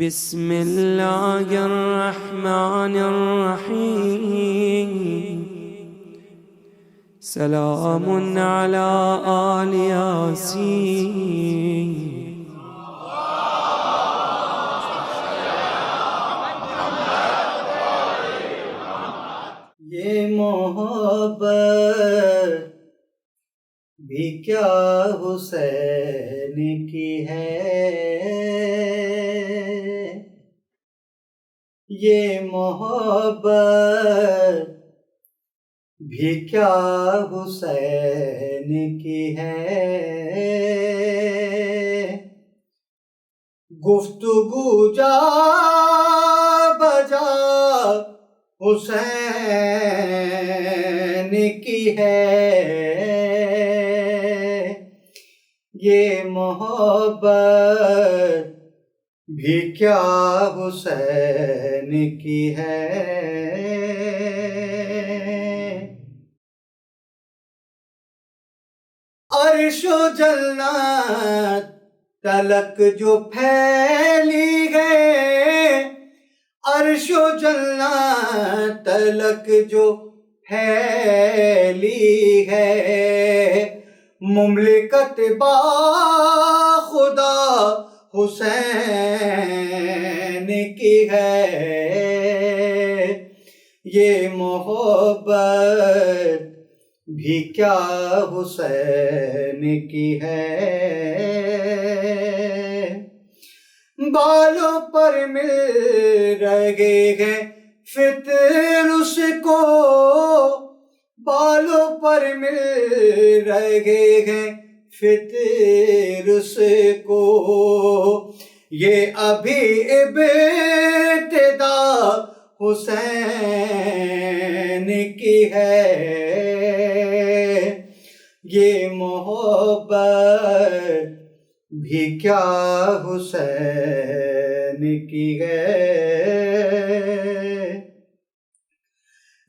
بسم الله الرحمن الرحيم. سلام على آل ياسين. یہ محبت بھی کیا حسین کی ہے، یہ محبت بھی کیا حسین کی ہے، گفتگو جا بجا حسین کی ہے، یہ محبت بھی کیا حسین کی ہے۔ عرش و جنت تلک جو پھیلی ہے، عرش و جنت تلک جو پھیلی ہے، مملکت با خدا حسین کی ہے، یہ محبت بھی کیا حسین کی ہے۔ بالوں پر مل رہے ہیں فطر اس کو، بالوں پر مل رہے ہیں فطر اس کو، یہ ابھی ابتدا حسین کی ہے، یہ محبت بھی کیا حسین کی ہے۔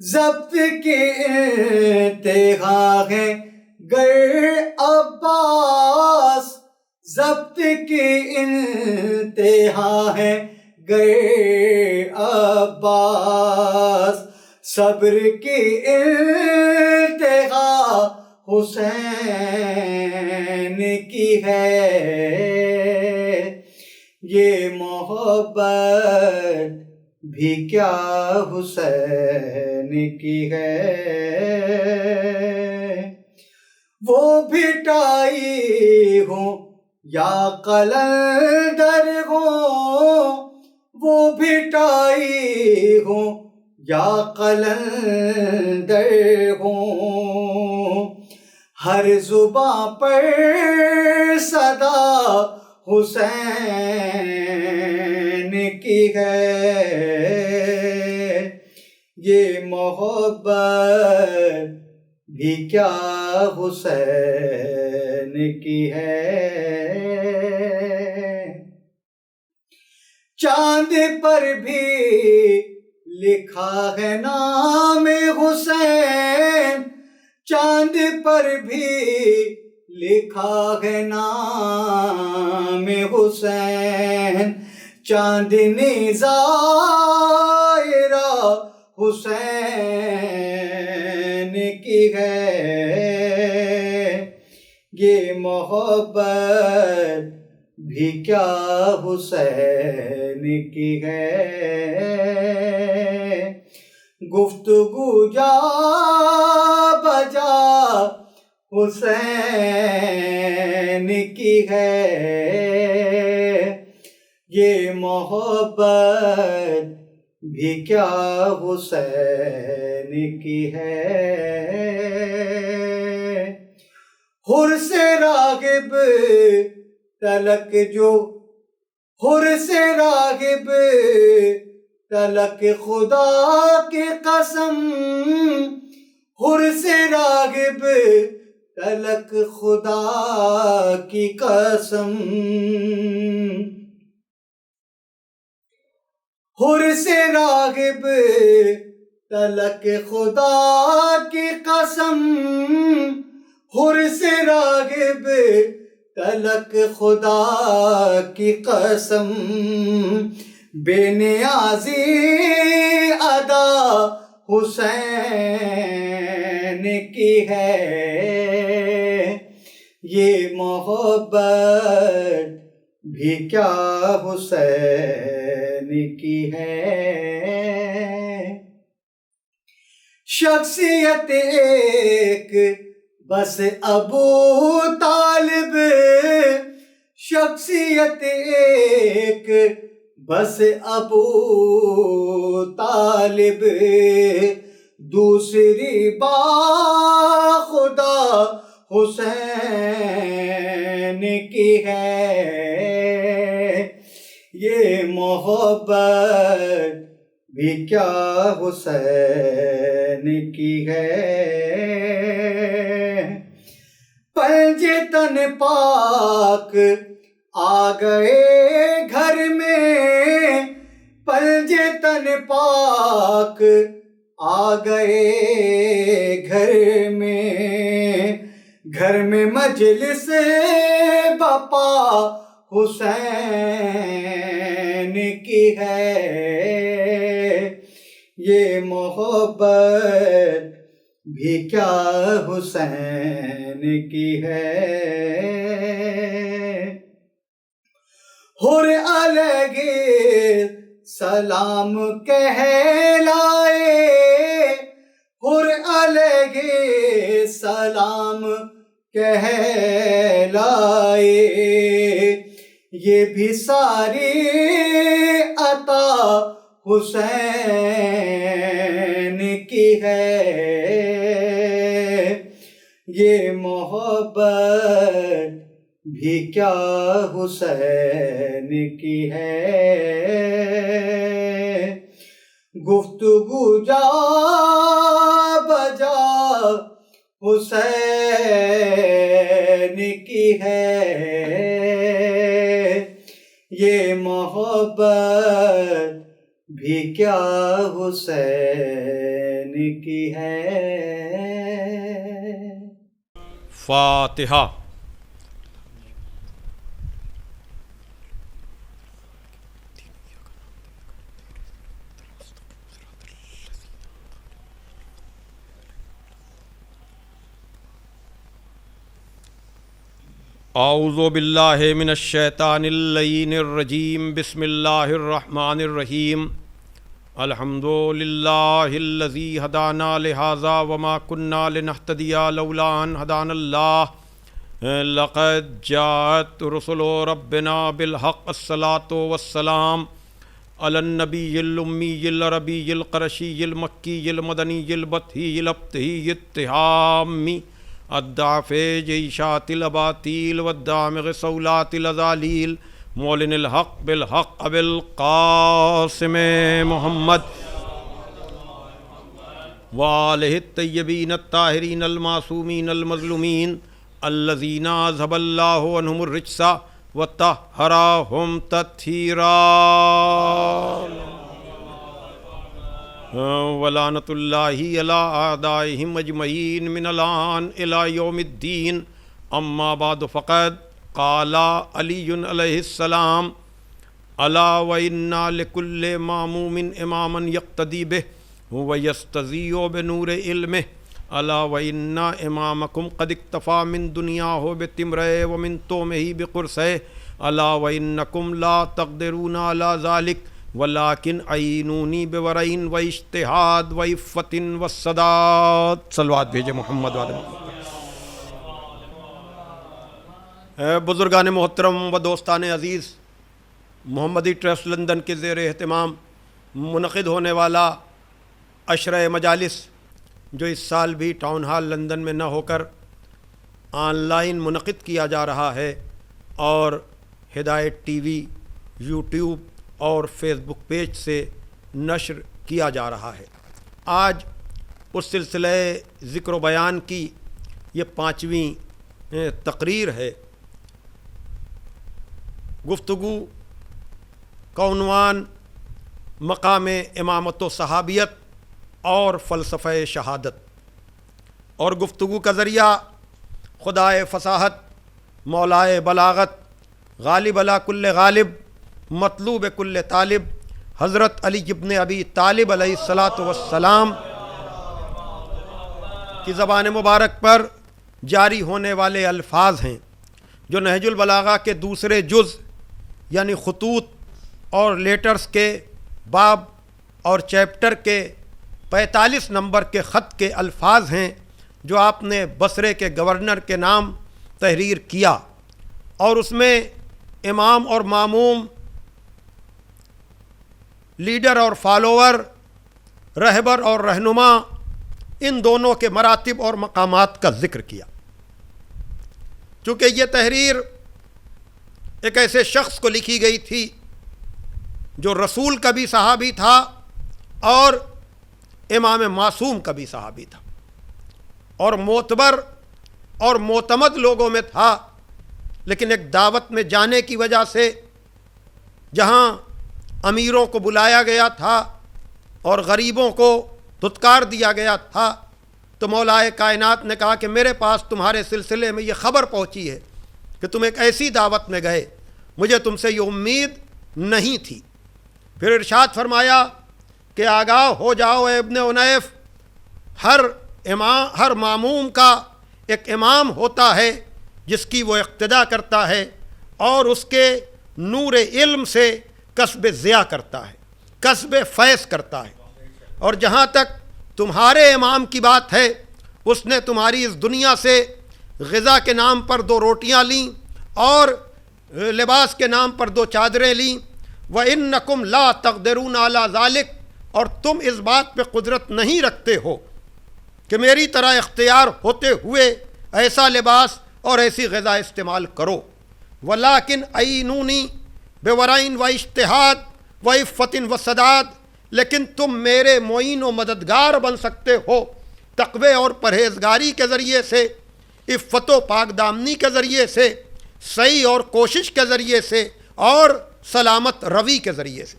ضبط کے انتہا ہے گر عباس، ضبط کی انتہا ہے گر عباس، صبر کی انتہا حسین کی ہے، یہ محبت بھی کیا حسین کی ہے۔ وہ بھٹائی ہوں یا قلندر ہوں، وہ بھٹائی ہوں یا قلندر ہوں، ہر زباں پر صدا حسین کی ہے، یہ محبت بھی کیا حسین کی ہے۔ چاند پر بھی لکھا ہے نام حسین، چاند پر بھی لکھا ہے نام حسین، چاندنی ظاہرہ حسین کی ہے، یہ محبت بھی کیا حسین کی ہے۔ گفتگو جا بجا حسین کی ہے، یہ محبت بھی کیا حسین کی ہے۔ حر سے راغب تلک جو، حر سے راغب تلک خدا کی قسم، حر سے راغب تلک خدا کی قسم، حر سے راغب تلک خدا کی قسم، حر سے راغب تلک خدا کی قسم، بے نیازی ادا حسین کی ہے، یہ محبت بھی کیا حسین کی ہے۔ شخصیت ایک بس ابو طالب، شخصیت ایک بس ابو طالب، دوسری با خدا حسین کی ہے، یہ محبت بھی کیا حسین کی ہے۔ پنجے تن پاک آ گئے گھر میں، پنجے تن پاک آ گئے گھر میں مجلس بپا حسین کی ہے، یہ محبت بھی کیا حسین کی ہے۔ حر الگ سلام کہلائے، حر الگ سلام کہلائے، یہ بھی ساری عطا حسین کی ہے، یہ محبت بھی کیا حسین کی ہے۔ گفتگو جا بجا حسین کی ہے، یہ محبت بھی کیا حسین کی ہے۔ فاتحہ۔ اعوذ باللہ من الشیطان اللعین الرجیم، بسم اللہ الرحمن الرحیم۔ الحمد للہ الذی ہدانا لہذا وما کنا لنہتدی لولا ان ہدانا اللہ، لقد جاءت رسل ربنا بالحق، الصلاۃ والسلام علی النبی الامی العربی القرشی المکی المدنی البطحی الابتہی التہامی الضعف جیشات الاباطیل والدامغ صولات الازالیل، مولن الحق بالحق ابو القاسم محمد وآلہ الطیبین الطاہرین المعصومین المظلومین الذین اذھب اللہ عنہم الرجس وطہرہم تطہیرا، ولعنۃ اللہ علی اعدائہم اجمعین من الآن الی یوم الدین۔ اما بعد فقد قال علی علیہ السلام، الا وإن لكل ماموم اماما یقتدی بہ ویستضیء بنور علمہ، الا وإن امامکم قد اکتفی من دنیاہ بتمرہ ومن تومہ بقرصہ، الا وإنکم لا تقدرون علی ذلک ولیکن عینونی بورعین و اجتہاد و عفت و صداد۔ صلوات بھیجے محمد والے محمد۔ بزرگان محترم و دوستان عزیز، محمدی ٹرسٹ لندن کے زیر اہتمام منعقد ہونے والا عشرہ مجالس، جو اس سال بھی ٹاؤن ہال لندن میں نہ ہو کر آن لائن منعقد کیا جا رہا ہے اور ہدایت ٹی وی، یوٹیوب اور فیس بک پیج سے نشر کیا جا رہا ہے۔ آج اس سلسلہ ذکر و بیان کی یہ 5ویں تقریر ہے۔ گفتگو کا عنوان مقام امامت و صحابیت اور فلسفہ شہادت، اور گفتگو کا ذریعہ خدائے فصاحت، مولائے بلاغت، غالب علی کل غالب، مطلوب کل طالب حضرت علی ابن ابی طالب علیہ السلام کی زبان مبارک پر جاری ہونے والے الفاظ ہیں جو نہج البلاغہ کے دوسرے جز یعنی خطوط اور لیٹرز کے باب اور چیپٹر کے 45 نمبر کے خط کے الفاظ ہیں جو آپ نے بصرے کے گورنر کے نام تحریر کیا، اور اس میں امام اور ماموم، لیڈر اور فالوور، رہبر اور رہنما، ان دونوں کے مراتب اور مقامات کا ذکر کیا۔ چونکہ یہ تحریر ایک ایسے شخص کو لکھی گئی تھی جو رسول کا بھی صحابی تھا اور امام معصوم کا بھی صحابی تھا، اور معتبر اور معتمد لوگوں میں تھا، لیکن ایک دعوت میں جانے کی وجہ سے جہاں امیروں کو بلایا گیا تھا اور غریبوں کو دھتکار دیا گیا تھا، تو مولائے کائنات نے کہا کہ میرے پاس تمہارے سلسلے میں یہ خبر پہنچی ہے کہ تم ایک ایسی دعوت میں گئے، مجھے تم سے یہ امید نہیں تھی۔ پھر ارشاد فرمایا کہ آگاہ ہو جاؤ اے ابن عنیف، ہر معموم کا ایک امام ہوتا ہے جس کی وہ اقتدا کرتا ہے اور اس کے نور علم سے کسب ضیاء کرتا ہے، کسب فیض کرتا ہے۔ اور جہاں تک تمہارے امام کی بات ہے، اس نے تمہاری اس دنیا سے غذا کے نام پر 2 روٹیاں لیں اور لباس کے نام پر 2 چادریں لیں، وَإِنَّكُمْ لَا تَقْدِرُونَ عَلَى ذَلِكَ، اور تم اس بات پہ قدرت نہیں رکھتے ہو کہ میری طرح اختیار ہوتے ہوئے ایسا لباس اور ایسی غذا استعمال کرو۔ وَلَكِنْ أَعِينُونِي بِوَرَعٍ وَاجْتِهَادٍ وَعِفَّةٍ وَسَدَادٍ، لیکن تم میرے معین و مددگار بن سکتے ہو تقوی اور پرہیزگاری کے ذریعے سے، عفت و پاک دامنی کے ذریعے سے، صحیح اور کوشش کے ذریعے سے، اور سلامت روی کے ذریعے سے۔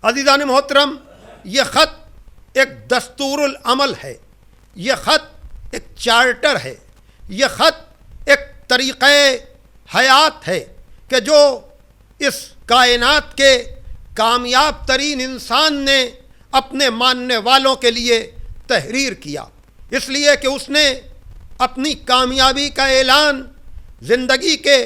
عزیزان محترم، یہ خط ایک دستور العمل ہے، یہ خط ایک چارٹر ہے، یہ خط ایک طریقہ حیات ہے کہ جو اس کائنات کے کامیاب ترین انسان نے اپنے ماننے والوں کے لیے تحریر کیا، اس لیے کہ اس نے اپنی کامیابی کا اعلان زندگی کے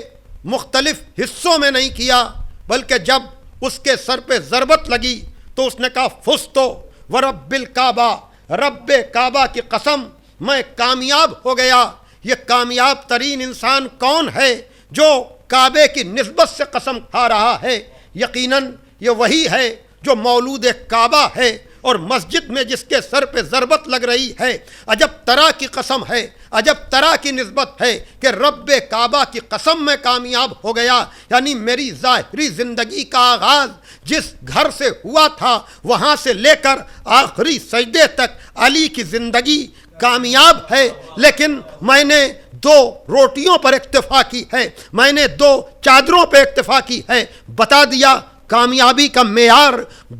مختلف حصوں میں نہیں کیا، بلکہ جب اس کے سر پہ ضربت لگی تو اس نے کہا فزتو ورب الکعبہ، رب کعبہ کی قسم میں کامیاب ہو گیا۔ یہ کامیاب ترین انسان کون ہے جو کعبے کی نسبت سے قسم کھا رہا ہے؟ یقیناً یہ وہی ہے جو مولود کعبہ ہے اور مسجد میں جس کے سر پہ ضربت لگ رہی ہے۔ عجب طرح کی قسم ہے، عجب طرح کی نسبت ہے کہ رب کعبہ کی قسم میں کامیاب ہو گیا، یعنی میری ظاہری زندگی کا آغاز جس گھر سے ہوا تھا وہاں سے لے کر آخری سجدے تک علی کی زندگی کامیاب ہے، لیکن میں نے 2 روٹیوں پر اکتفا کی ہے، میں نے 2 چادروں پہ اکتفا کی ہے۔ بتا دیا کامیابی کا معیار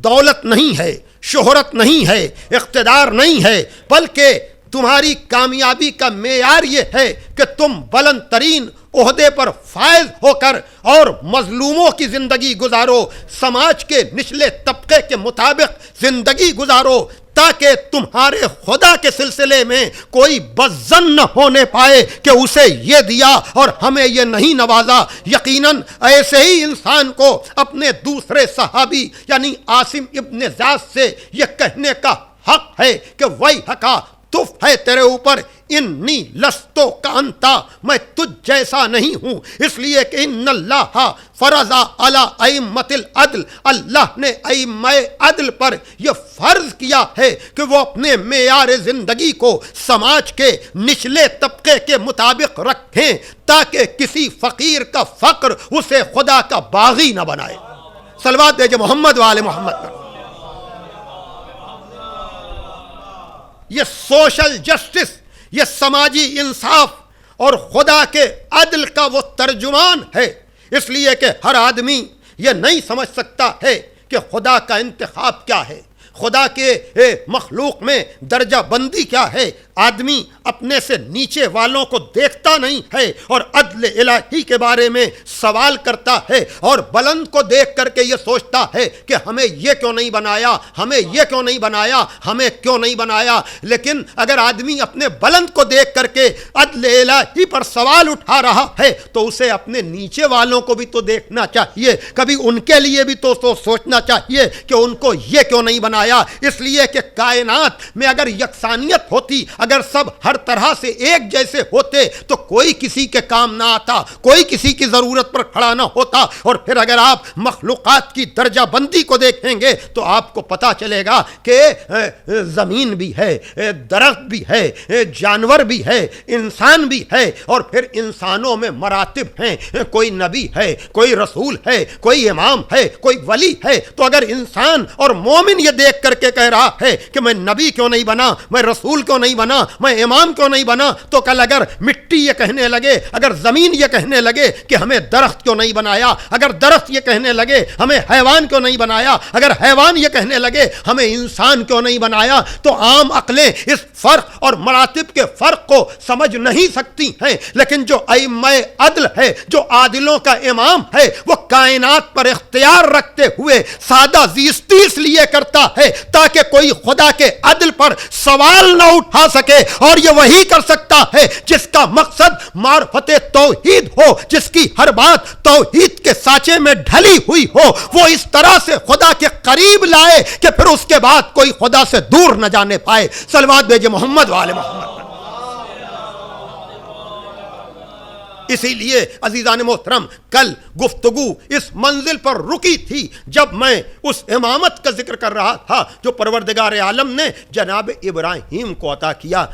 دولت نہیں ہے، شہرت نہیں ہے، اقتدار نہیں ہے، بلکہ تمہاری کامیابی کا معیار یہ ہے کہ تم بلند ترین عہدے پر فائز ہو کر اور مظلوموں کی زندگی گزارو، سماج کے نچلے طبقے کے مطابق زندگی گزارو، تاکہ تمہارے خدا کے سلسلے میں کوئی بد-ظن نہ ہونے پائے کہ اسے یہ دیا اور ہمیں یہ نہیں نوازا۔ یقیناً ایسے ہی انسان کو اپنے دوسرے صحابی یعنی عاصم ابن زیاد سے یہ کہنے کا حق ہے کہ وہی حقا تف ہے تیرے اوپر، انی لستو کا انتا، میں تجھ جیسا نہیں ہوں، اس لیے کہ ان اللہ فرض علی ائمۃ العدل، اللہ نے ائمہ عدل پر یہ فرض کیا ہے کہ وہ اپنے معیار زندگی کو سماج کے نچلے طبقے کے مطابق رکھیں تاکہ کسی فقیر کا فقر اسے خدا کا باغی نہ بنائے۔ صلوات بھیجے محمد و آل محمد پر۔ یہ سوشل جسٹس، یہ سماجی انصاف اور خدا کے عدل کا وہ ترجمان ہے، اس لیے کہ ہر آدمی یہ نہیں سمجھ سکتا ہے کہ خدا کا انتخاب کیا ہے، خدا کے مخلوق میں درجہ بندی کیا ہے۔ آدمی اپنے سے نیچے والوں کو دیکھتا نہیں ہے اور عدل الہی کے بارے میں سوال کرتا ہے اور بلند کو دیکھ کر کے یہ سوچتا ہے کہ ہمیں یہ کیوں نہیں بنایا، ہمیں یہ کیوں نہیں بنایا، ہمیں کیوں نہیں بنایا. لیکن اگر آدمی اپنے بلند کو دیکھ کر کے عدل الہی پر سوال اٹھا رہا ہے تو اسے اپنے نیچے والوں کو بھی تو دیکھنا چاہیے، کبھی ان کے لیے بھی تو سوچنا چاہیے کہ ان کو یہ کیوں نہیں بنایا. اس لیے کہ کائنات میں اگر یکسانیت ہوتی، اگر سب ہر طرح سے ایک جیسے ہوتے تو کوئی کسی کے کام نہ آتا، کوئی کسی کی ضرورت پر کھڑا نہ ہوتا. اور پھر اگر آپ مخلوقات کی درجہ بندی کو دیکھیں گے تو آپ کو پتا چلے گا کہ زمین بھی ہے، درخت بھی ہے، جانور بھی ہے، انسان بھی ہے، اور پھر انسانوں میں مراتب ہیں، کوئی نبی ہے، کوئی رسول ہے، کوئی امام ہے، کوئی ولی ہے. تو اگر انسان اور مومن یہ دیکھ کر کے کہہ رہا ہے کہ میں نبی کیوں نہیں بنا، میں رسول کیوں نہیں بنا، میں امام کیوں نہیں بنا، تو کل اگر مٹی یہ کہنے لگے، اگر زمین یہ کہنے لگے کہ ہمیں درخت کیوں نہیں بنایا، اگر درخت یہ کہنے لگے ہمیں حیوان کیوں نہیں بنایا، اگر حیوان یہ کہنے لگے ہمیں انسان کیوں نہیں بنایا، تو عام عقلیں اس فرق اور مراتب کے فرق کو سمجھ نہیں سکتی ہیں. لیکن جو ائمہ عدل ہے، جو عادلوں کا امام ہے، وہ کائنات پر اختیار رکھتے ہوئے سادہ زیستی اس لیے کرتا ہے تاکہ کوئی خدا کے عدل پر سوال نہ اٹھا سکے. اور یہ وہی کر سکتا ہے جس کا مقصد معرفت توحید ہو، جس کی ہر بات توحید کے سانچے میں ڈھلی ہوئی ہو. وہ اس طرح سے خدا کے قریب لائے کہ پھر اس کے بعد کوئی خدا سے دور نہ جانے پائے. صلوات بھیجے محمد والے محمد. اسی لیے عزیزان محترم کل گفتگو اس منزل پر رکی تھی جب میں اس امامت کا ذکر کر رہا تھا جو پروردگار عالم نے جناب ابراہیم کو عطا کیا.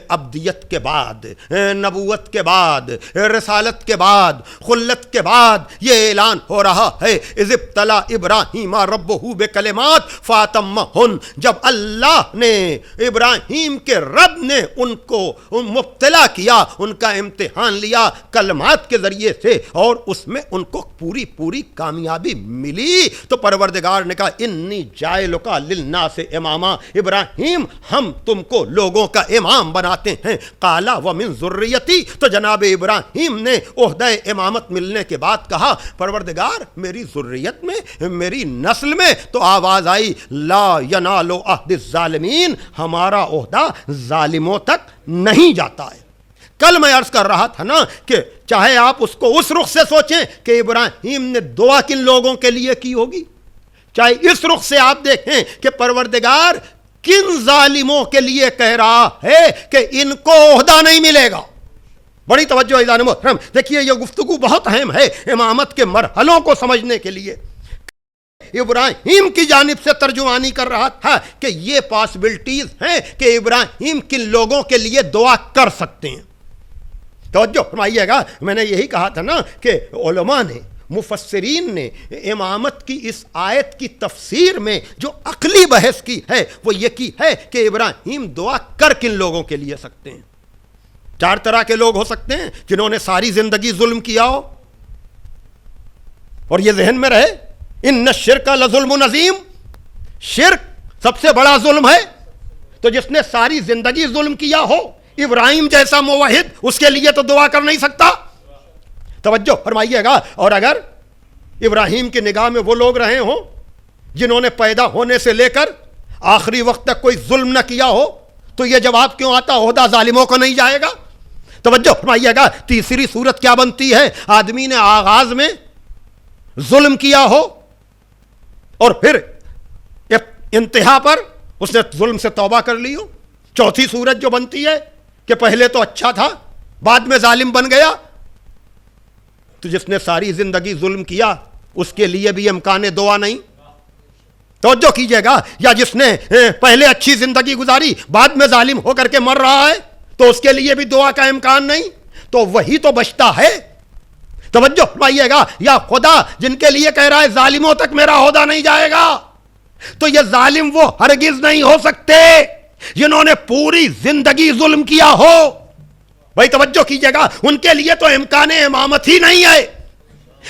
عبدیت کے بعد، نبوت کے بعد، رسالت کے بعد، خلت کے بعد یہ اعلان ہو رہا ہے اذ ابتلی ابراہیم ربہ بکلمات فاتمہن. جب اللہ نے، ابراہیم کے رب نے ان کو مبتلا کیا، ان کا امتحان لیا کلمات کے ذریعے سے، اور اس میں ان کو پوری کامیابی ملی. تو پروردگار نے کہا انی جاعلک للناس اماما. ابراہیم ہم تم کو لوگوں کا امام بناتے ہیں. قال ومن ذریتی. تو جناب ابراہیم نے عہدہ امامت ملنے کے بعد کہا پروردگار میری ذریت میں، میری نسل میں. تو آواز آئی لا ینال عہد الظالمین، ہمارا عہدہ ظالموں تک نہیں جاتا ہے. کل میں عرض کر رہا تھا نا کہ چاہے آپ اس کو اس رخ سے سوچیں کہ ابراہیم نے دعا کن لوگوں کے لیے کی ہوگی، چاہے اس رخ سے آپ دیکھیں کہ پروردگار کن ظالموں کے لیے کہہ رہا ہے کہ ان کو عہدہ نہیں ملے گا. بڑی توجہ عزیزان محترم، دیکھیے یہ گفتگو بہت اہم ہے امامت کے مرحلوں کو سمجھنے کے لیے. ابراہیم کی جانب سے ترجمانی کر رہا تھا کہ یہ پاسبلٹیز ہیں کہ ابراہیم کن لوگوں کے لیے دعا کر سکتے ہیں. توجہ فرمائیے گا، میں نے یہی کہا تھا نا کہ علماء نے، مفسرین نے امامت کی اس آیت کی تفسیر میں جو عقلی بحث کی ہے وہ یہ کی ہے کہ ابراہیم دعا کر کن لوگوں کے لیے سکتے ہیں. 4 طرح کے لوگ ہو سکتے ہیں جنہوں نے ساری زندگی ظلم کیا ہو، اور یہ ذہن میں رہے ان الشرک لظلم عظیم، شرک سب سے بڑا ظلم ہے. تو جس نے ساری زندگی ظلم کیا ہو، ابراہیم جیسا موحد، اس کے لیے تو دعا کر نہیں سکتا. توجہ فرمائیے گا. اور اگر ابراہیم کی نگاہ میں وہ لوگ رہے ہوں جنہوں نے پیدا ہونے سے لے کر آخری وقت تک کوئی ظلم نہ کیا ہو، تو یہ جواب کیوں آتا عہدہ ظالموں کو نہیں جائے گا. توجہ فرمائیے گا. تیسری صورت کیا بنتی ہے؟ آدمی نے آغاز میں ظلم کیا ہو اور پھر انتہا پر اس نے ظلم سے توبہ کر لی ہو. چوتھی صورت جو بنتی ہے کہ پہلے تو اچھا تھا بعد میں ظالم بن گیا. تو جس نے ساری زندگی ظلم کیا اس کے لیے بھی امکان دعا نہیں. توجہ کیجئے گا. یا جس نے پہلے اچھی زندگی گزاری بعد میں ظالم ہو کر کے مر رہا ہے تو اس کے لیے بھی دعا کا امکان نہیں. تو وہی تو بچتا ہے. توجہ فرمائیے گا. یا خدا جن کے لیے کہہ رہا ہے ظالموں تک میرا عہدہ نہیں جائے گا، تو یہ ظالم وہ ہرگز نہیں ہو سکتے جنہوں نے پوری زندگی ظلم کیا ہو. بھائی توجہ کیجئے گا. ان کے لیے تو امکان امامت ہی نہیں ہے.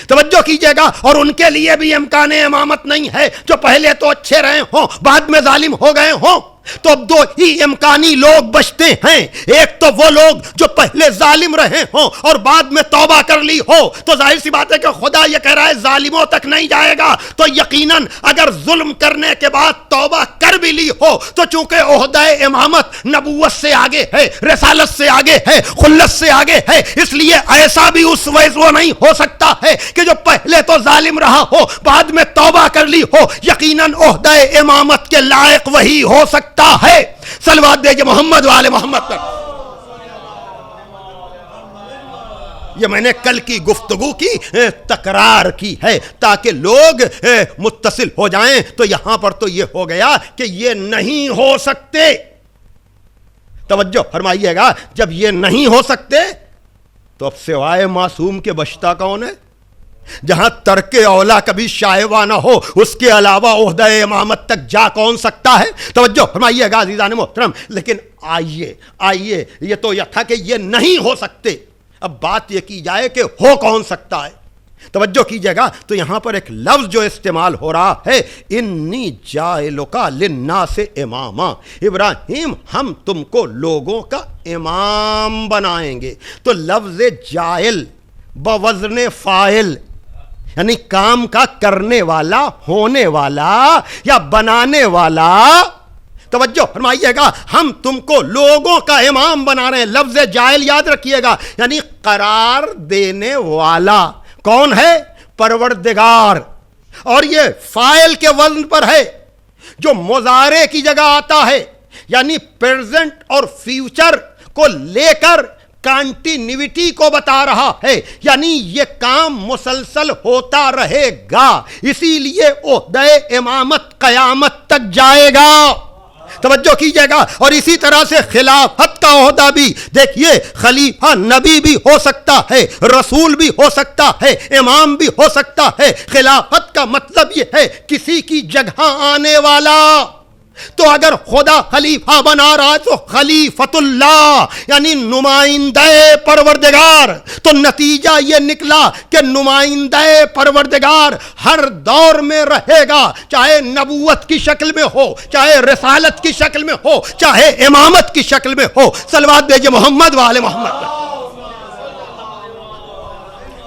توجہ کیجئے گا. اور ان کے لیے بھی امکان امامت نہیں ہے جو پہلے تو اچھے رہے ہوں بعد میں ظالم ہو گئے ہوں. تو اب دو ہی امکانی لوگ بچتے ہیں، ایک تو وہ لوگ جو پہلے ظالم رہے ہوں اور بعد میں توبہ کر لی ہو، تو ظاہر سی بات ہے کہ خدا یہ کہہ رہا ہے ظالموں تک نہیں جائے گا، تو یقیناً اگر ظلم کرنے کے بعد توبہ کر بھی لی ہو تو چونکہ عہدہ امامت نبوت سے آگے ہے، رسالت سے آگے ہے، خلت سے آگے ہے، اس لیے ایسا بھی اس وجہ وہ نہیں ہو سکتا ہے کہ جو پہلے تو ظالم رہا ہو بعد میں توبہ کر لی ہو، یقیناً عہدہ امامت کے لائق وہی ہو سکتا ہے۔ صلوات دے محمد والے محمد پر۔ یہ میں نے کل کی گفتگو کی تکرار کی ہے تاکہ لوگ متصل ہو جائیں، تو یہاں پر تو یہ ہو گیا کہ یہ نہیں ہو سکتے۔ توجہ فرمائیے گا، جب یہ نہیں ہو سکتے تو اب سوائے معصوم کے بچتا کون ہے؟ جہاں ترک اولا کبھی شائبہ نہ ہو، اس کے علاوہ عہدہ امامت تک جا کون سکتا ہے؟ توجہ فرمائیے گا عزیزان محترم۔ لیکن آئیے یہ تو یہ تھا کہ یہ نہیں ہو سکتے، اب بات یہ کی جائے کہ ہو کون سکتا ہے۔ توجہ کیجئے گا، تو یہاں پر ایک لفظ جو استعمال ہو رہا ہے، انی جاعلک للناس اماما، ابراہیم ہم تم کو لوگوں کا امام بنائیں گے۔ تو لفظ جاعل بوزن فاعل، یعنی کام کا کرنے والا، ہونے والا یا بنانے والا۔ توجہ فرمائیے گا، ہم تم کو لوگوں کا امام بنا رہے ہیں۔ لفظ جاعل یاد رکھیے گا، یعنی قرار دینے والا کون ہے؟ پروردگار، اور یہ فاعل کے وزن پر ہے جو مضارع کی جگہ آتا ہے، یعنی پریزنٹ اور فیوچر کو لے کر کانٹینیوٹی کو بتا رہا ہے، یعنی یہ کام مسلسل ہوتا رہے گا، اسی لیے عہدہ امامت قیامت تک جائے گا۔ توجہ کیجئے گا، اور اسی طرح سے خلافت کا عہدہ بھی دیکھیے، خلیفہ نبی بھی ہو سکتا ہے، رسول بھی ہو سکتا ہے، امام بھی ہو سکتا ہے۔ خلافت کا مطلب یہ ہے کسی کی جگہ آنے والا۔ تو اگر خدا خلیفہ بنا رہا ہے تو خلیفۃ اللہ یعنی نمائندہ پروردگار، تو نتیجہ یہ نکلا کہ نمائندہ پروردگار ہر دور میں رہے گا، چاہے نبوت کی شکل میں ہو، چاہے رسالت کی شکل میں ہو، چاہے امامت کی شکل میں ہو۔ صلوات بھیجئے محمد والے محمد پر۔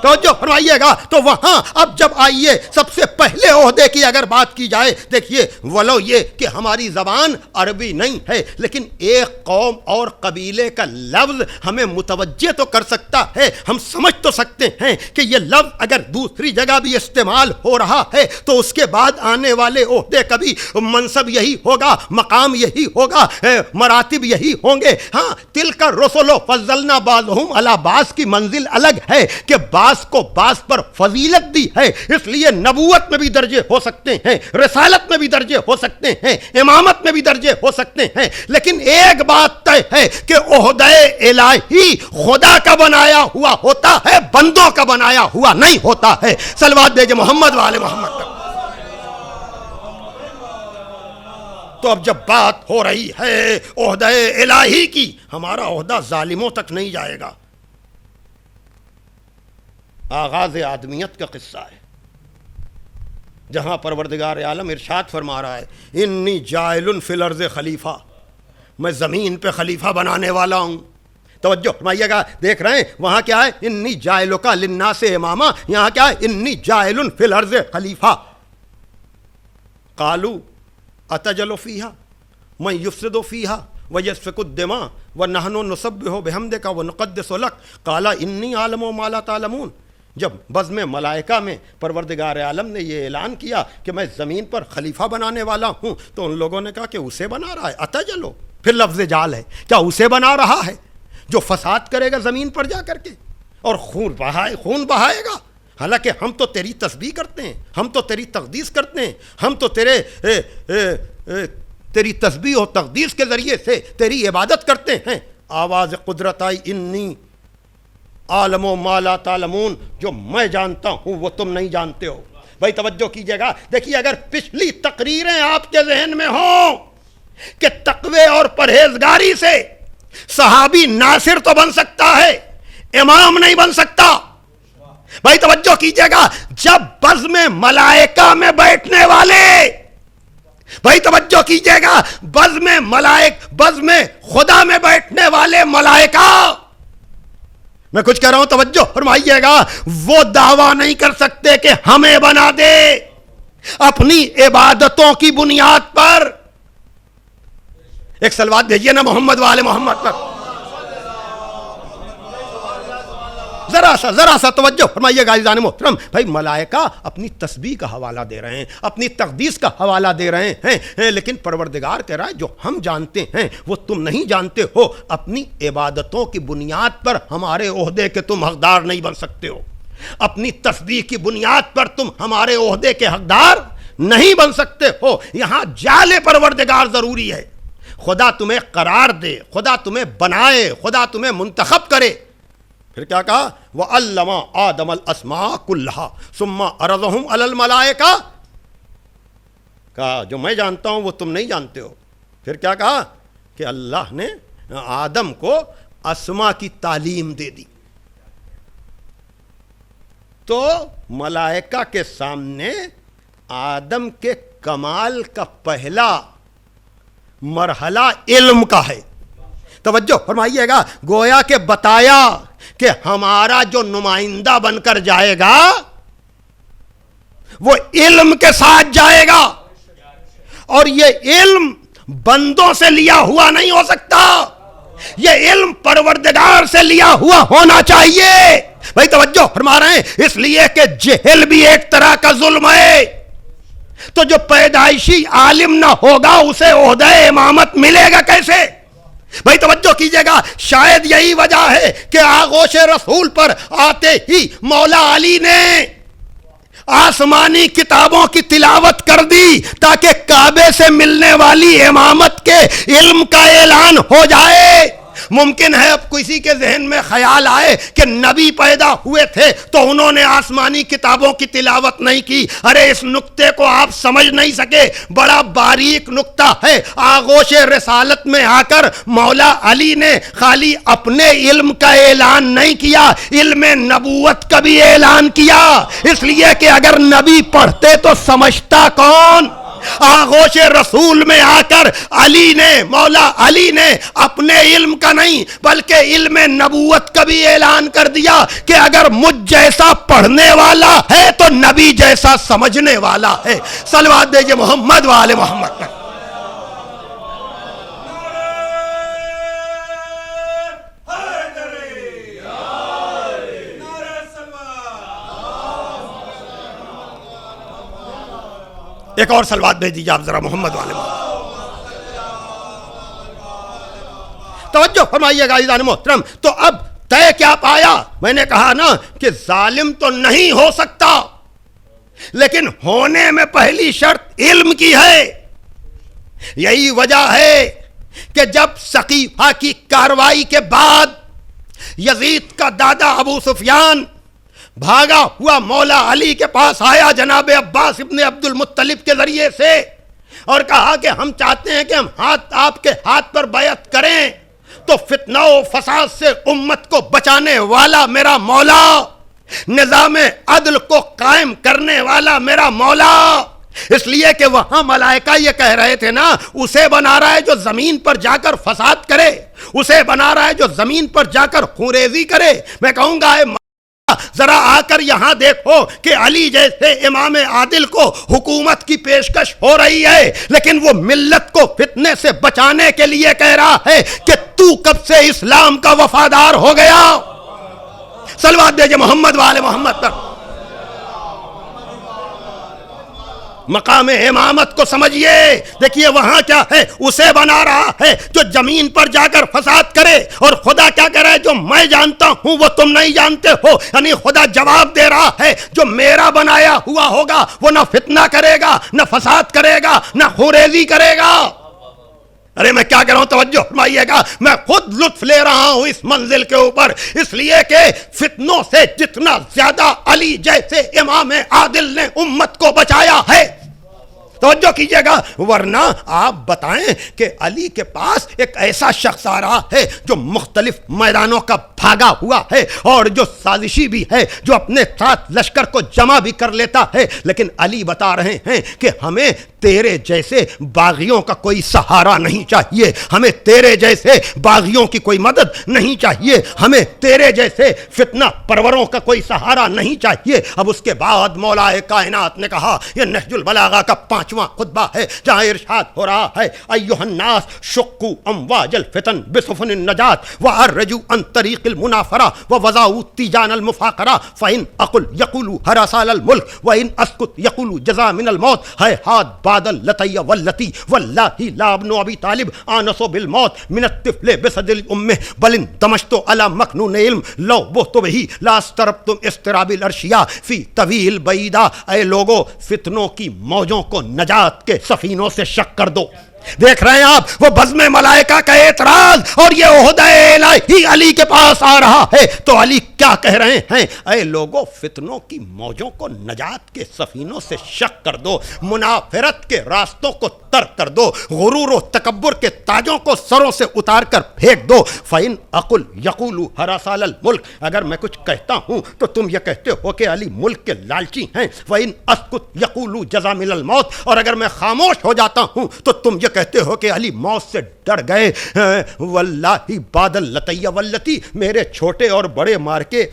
توجہ فرمائیے گا، تو وہاں اب جب آئیے سب سے پہلے عہدے کی اگر بات کی جائے، دیکھیے ولو یہ کہ ہماری زبان عربی نہیں ہے، لیکن ایک قوم اور قبیلے کا لفظ ہمیں متوجہ تو کر سکتا ہے، ہم سمجھ تو سکتے ہیں کہ یہ لفظ اگر دوسری جگہ بھی استعمال ہو رہا ہے تو اس کے بعد آنے والے عہدے کا بھی منصب یہی ہوگا، مقام یہی ہوگا، مراتب یہی ہوں گے۔ ہاں، تلک الرسل فضلنا بعضهم علی بعض کی منزل الگ ہے کہ بعض کو بعض پر فضیلت دی ہے، اس لیے نبوت میں بھی درجے ہو سکتے ہیں، رسالت میں بھی درجے ہو سکتے ہیں، امامت میں بھی درجے ہو سکتے ہیں، لیکن ایک بات طے ہے کہ عہدہ الہی خدا کا بنایا ہوا ہوتا ہے، بندوں کا بنایا ہوا نہیں ہوتا ہے۔ صلوات بھیجئے محمد والے محمد پر۔ تو اب جب بات ہو رہی ہے عہدہ الہی کی، ہمارا عہدہ ظالموں تک نہیں جائے گا۔ آغاز آدمیت کا قصہ ہے، جہاں پروردگار عالم ارشاد فرما رہا ہے، انی جاعل فی الارض خلیفہ، میں زمین پہ خلیفہ بنانے والا ہوں۔ توجہ فرمائیے گا، دیکھ رہے ہیں وہاں کیا ہے؟ انی جاعلک للناس اماما، یہاں کیا ہے؟ انی جاعل فی الارض خلیفہ۔ قالوا اتجل فیہا من یفسد فیہا ویسفک الدماء ونحن نسبح بحمدک ونقدس لک قال انی اعلم ما لا تعلمون۔ جب بزم ملائکہ میں پروردگار عالم نے یہ اعلان کیا کہ میں زمین پر خلیفہ بنانے والا ہوں، تو ان لوگوں نے کہا کہ اسے بنا رہا ہے، اتجلو، پھر لفظ جال ہے، کیا اسے بنا رہا ہے جو فساد کرے گا زمین پر جا کر کے اور خون بہائے گا؟ حالانکہ ہم تو تیری تسبیح کرتے ہیں، ہم تو تیری تقدیس کرتے ہیں، ہم تو تیری تسبیح و تقدیس کے ذریعے سے تیری عبادت کرتے ہیں۔ آواز قدرت آئی، انی عالم و ما لا تعلمون، جو میں جانتا ہوں وہ تم نہیں جانتے ہو۔ بھائی توجہ کیجئے گا، دیکھیے اگر پچھلی تقریریں آپ کے ذہن میں ہوں کہ تقوی اور پرہیزگاری سے صحابی ناصر تو بن سکتا ہے، امام نہیں بن سکتا۔ بھائی توجہ کیجئے گا، جب بزم ملائکہ میں بیٹھنے والے بھائی توجہ کیجئے گا، بز میں خدا میں بیٹھنے والے ملائکہ، میں کچھ کہہ رہا ہوں توجہ فرمائیے گا، وہ دعویٰ نہیں کر سکتے کہ ہمیں بنا دے اپنی عبادتوں کی بنیاد پر۔ ایک صلوات بھیجیے نا محمد والے محمد پر، ذرا سا توجہ فرمائیے گا عزیزان محترم۔ بھائی ملائکہ اپنی تسبیح کا حوالہ دے رہے ہیں، اپنی تقدیس کا حوالہ دے رہے ہیں، لیکن پروردگار کہہ رہا ہے جو ہم جانتے ہیں وہ تم نہیں جانتے ہو۔ اپنی عبادتوں کی بنیاد پر ہمارے عہدے کے تم حقدار نہیں بن سکتے ہو، اپنی تسبیح کی بنیاد پر تم ہمارے عہدے کے حقدار نہیں بن سکتے ہو۔ یہاں جال پروردگار ضروری ہے۔ خدا تمہیں قرار دے، خدا تمہیں بنائے، خدا تمہیں منتخب کرے۔ پھر کیا کہا؟ وَعَلَّمَ آدَمَ الْأَسْمَاءَ كُلَّهَا ثُمَّ عَرَضَهُمْ عَلَى الْمَلَائِكَةِ، کہا جو میں جانتا ہوں وہ تم نہیں جانتے ہو۔ پھر کیا کہا کہ اللہ نے آدم کو اسماء کی تعلیم دے دی، تو ملائکہ کے سامنے آدم کے کمال کا پہلا مرحلہ علم کا ہے۔ توجہ فرمائیے گا، گویا کہ بتایا کہ ہمارا جو نمائندہ بن کر جائے گا وہ علم کے ساتھ جائے گا، اور یہ علم بندوں سے لیا ہوا نہیں ہو سکتا، یہ علم پروردگار سے لیا ہوا ہونا چاہیے۔ بھائی توجہ فرما رہے ہیں، اس لیے کہ جہل بھی ایک طرح کا ظلم ہے، تو جو پیدائشی عالم نہ ہوگا اسے عہدہ امامت ملے گا کیسے؟ بھائی توجہ کیجئے گا، شاید یہی وجہ ہے کہ آغوش رسول پر آتے ہی مولا علی نے آسمانی کتابوں کی تلاوت کر دی تاکہ کعبے سے ملنے والی امامت کے علم کا اعلان ہو جائے۔ ممکن ہے اب کسی کے ذہن میں خیال آئے کہ نبی پیدا ہوئے تھے تو انہوں نے آسمانی کتابوں کی تلاوت نہیں کی۔ ارے اس نقطے کو آپ سمجھ نہیں سکے، بڑا باریک نقطہ ہے۔ آغوش رسالت میں آ کر مولا علی نے خالی اپنے علم کا اعلان نہیں کیا، علم نبوت کا بھی اعلان کیا، اس لیے کہ اگر نبی پڑھتے تو سمجھتا کون؟ آغوش رسول میں آ کر مولا علی نے اپنے علم کا نہیں بلکہ علم نبوت کا بھی اعلان کر دیا کہ اگر مجھ جیسا پڑھنے والا ہے تو نبی جیسا سمجھنے والا ہے۔ صلوات دیجئے محمد والے محمد پر۔ ایک اور صلوات بھیج دیجیے آپ ذرا محمد والے محمد۔ توجہ فرمائیے گا عزیزان محترم، تو اب طے کیا پایا؟ میں نے کہا نا کہ ظالم تو نہیں ہو سکتا، لیکن ہونے میں پہلی شرط علم کی ہے۔ یہی وجہ ہے کہ جب سقیفہ کی کارروائی کے بعد یزید کا دادا ابو سفیان بھاگا ہوا مولا علی کے پاس آیا جناب عباس ابن عبد المطلب کے ذریعے سے، اور کہا کہ ہم چاہتے ہیں کہ ہم آپ کے ہاتھ پر بیعت کریں، تو فتنہ و فساد سے امت کو بچانے والا میرا مولا، نظام عدل کو قائم کرنے والا میرا مولا۔ اس لیے کہ وہاں ملائکہ یہ کہہ رہے تھے نا، اسے بنا رہا ہے جو زمین پر جا کر فساد کرے، اسے بنا رہا ہے جو زمین پر جا کر خونریزی کرے۔ میں کہوں گا ذرا آ کر یہاں دیکھو کہ علی جیسے امام عادل کو حکومت کی پیشکش ہو رہی ہے، لیکن وہ ملت کو فتنے سے بچانے کے لیے کہہ رہا ہے کہ تو کب سے اسلام کا وفادار ہو گیا؟ صلوات دیجئے محمد والے محمد پر۔ مقام امامت کو سمجھیے، دیکھیے وہاں کیا ہے، اسے بنا رہا ہے جو زمین پر جا کر فساد کرے، اور خدا کیا کہہ رہا ہے، جو میں جانتا ہوں وہ تم نہیں جانتے ہو۔ یعنی خدا جواب دے رہا ہے جو میرا بنایا ہوا ہوگا وہ نہ فتنہ کرے گا، نہ فساد کرے گا، نہ خوریزی کرے گا۔ ارے میں کیا کہہ رہا ہوں، توجہ فرمائیے گا، میں خود لطف لے رہا ہوں اس منزل کے اوپر، اس لیے کہ فتنوں سے جتنا زیادہ علی جیسے امام عادل نے امت کو بچایا ہے، توجہ کیجئے گا، ورنہ آپ بتائیں کہ علی کے پاس ایک ایسا شخص آ رہا ہے جو مختلف میدانوں کا بھاگا ہوا ہے اور جو سازشی بھی ہے، جو اپنے ساتھ لشکر کو جمع بھی کر لیتا ہے، لیکن علی بتا رہے ہیں کہ ہمیں تیرے جیسے باغیوں کا کوئی سہارا نہیں چاہیے، ہمیں تیرے جیسے باغیوں کی کوئی مدد نہیں چاہیے، ہمیں تیرے جیسے فتنہ پروروں کا کوئی سہارا نہیں چاہیے۔ اب اس کے بعد مولا کائنات نے کہا، یہ نہج البلاغہ کا 5واں خطبہ ہے جہاں ارشاد ہو رہا ہے، ایھا الناس شقوا امواج الفتن بسفن النجات وعرجوا عن طریق المنافرہ ووضعوا تیجان المفاقرہ فإن اقل یقولوا حرسال الملک وإن اسکت یقولوا جزا من الموت ہیہات بعد اللتی واللتی واللہ لا ابن ابی طالب آنس بالموت من الطفل بصدر امہ بل اندمجت علی مکنون علم لو بہت بہ لا استربتم استراب الارشیا فی طویل بعیدہ۔ اے لوگو، فتنوں کی موجوں کو نجات کے سفینوں سے شک کر دو۔ دیکھ رہے ہیں آپ وہ بزم ملائکہ کا اعتراض، اور یہ عہدہ الہی علی کے پاس آ رہا ہے تو علی کیا کہہ رہے ہیں؟ اے لوگو، فتنوں کی موجوں کو نجات کے سفینوں سے شک کر دو، منافرت کے راستوں کو ترک کر دو، غرور و تکبر کے تاجوں کو سروں سے اتار کر پھینک دو۔ فَإِنْ أَقُلْ يَقُولُ حَرَسَالَ الْمُلْک، اگر میں کچھ کہتا ہوں تو تم یہ کہتے ہو کہ علی ملک کے لالچی ہیں۔ فَإِنْ أَسْكُتْ يَقُولُ جَزَا مِنَ الْمَوْتِ، اور اگر میں خاموش ہو جاتا ہوں تو تم یہ کہتے ہو کہ علی موت سے ڈر گئے۔ واللہ بعد اللتی واللتی، میرے چھوٹے اور بڑے مارکے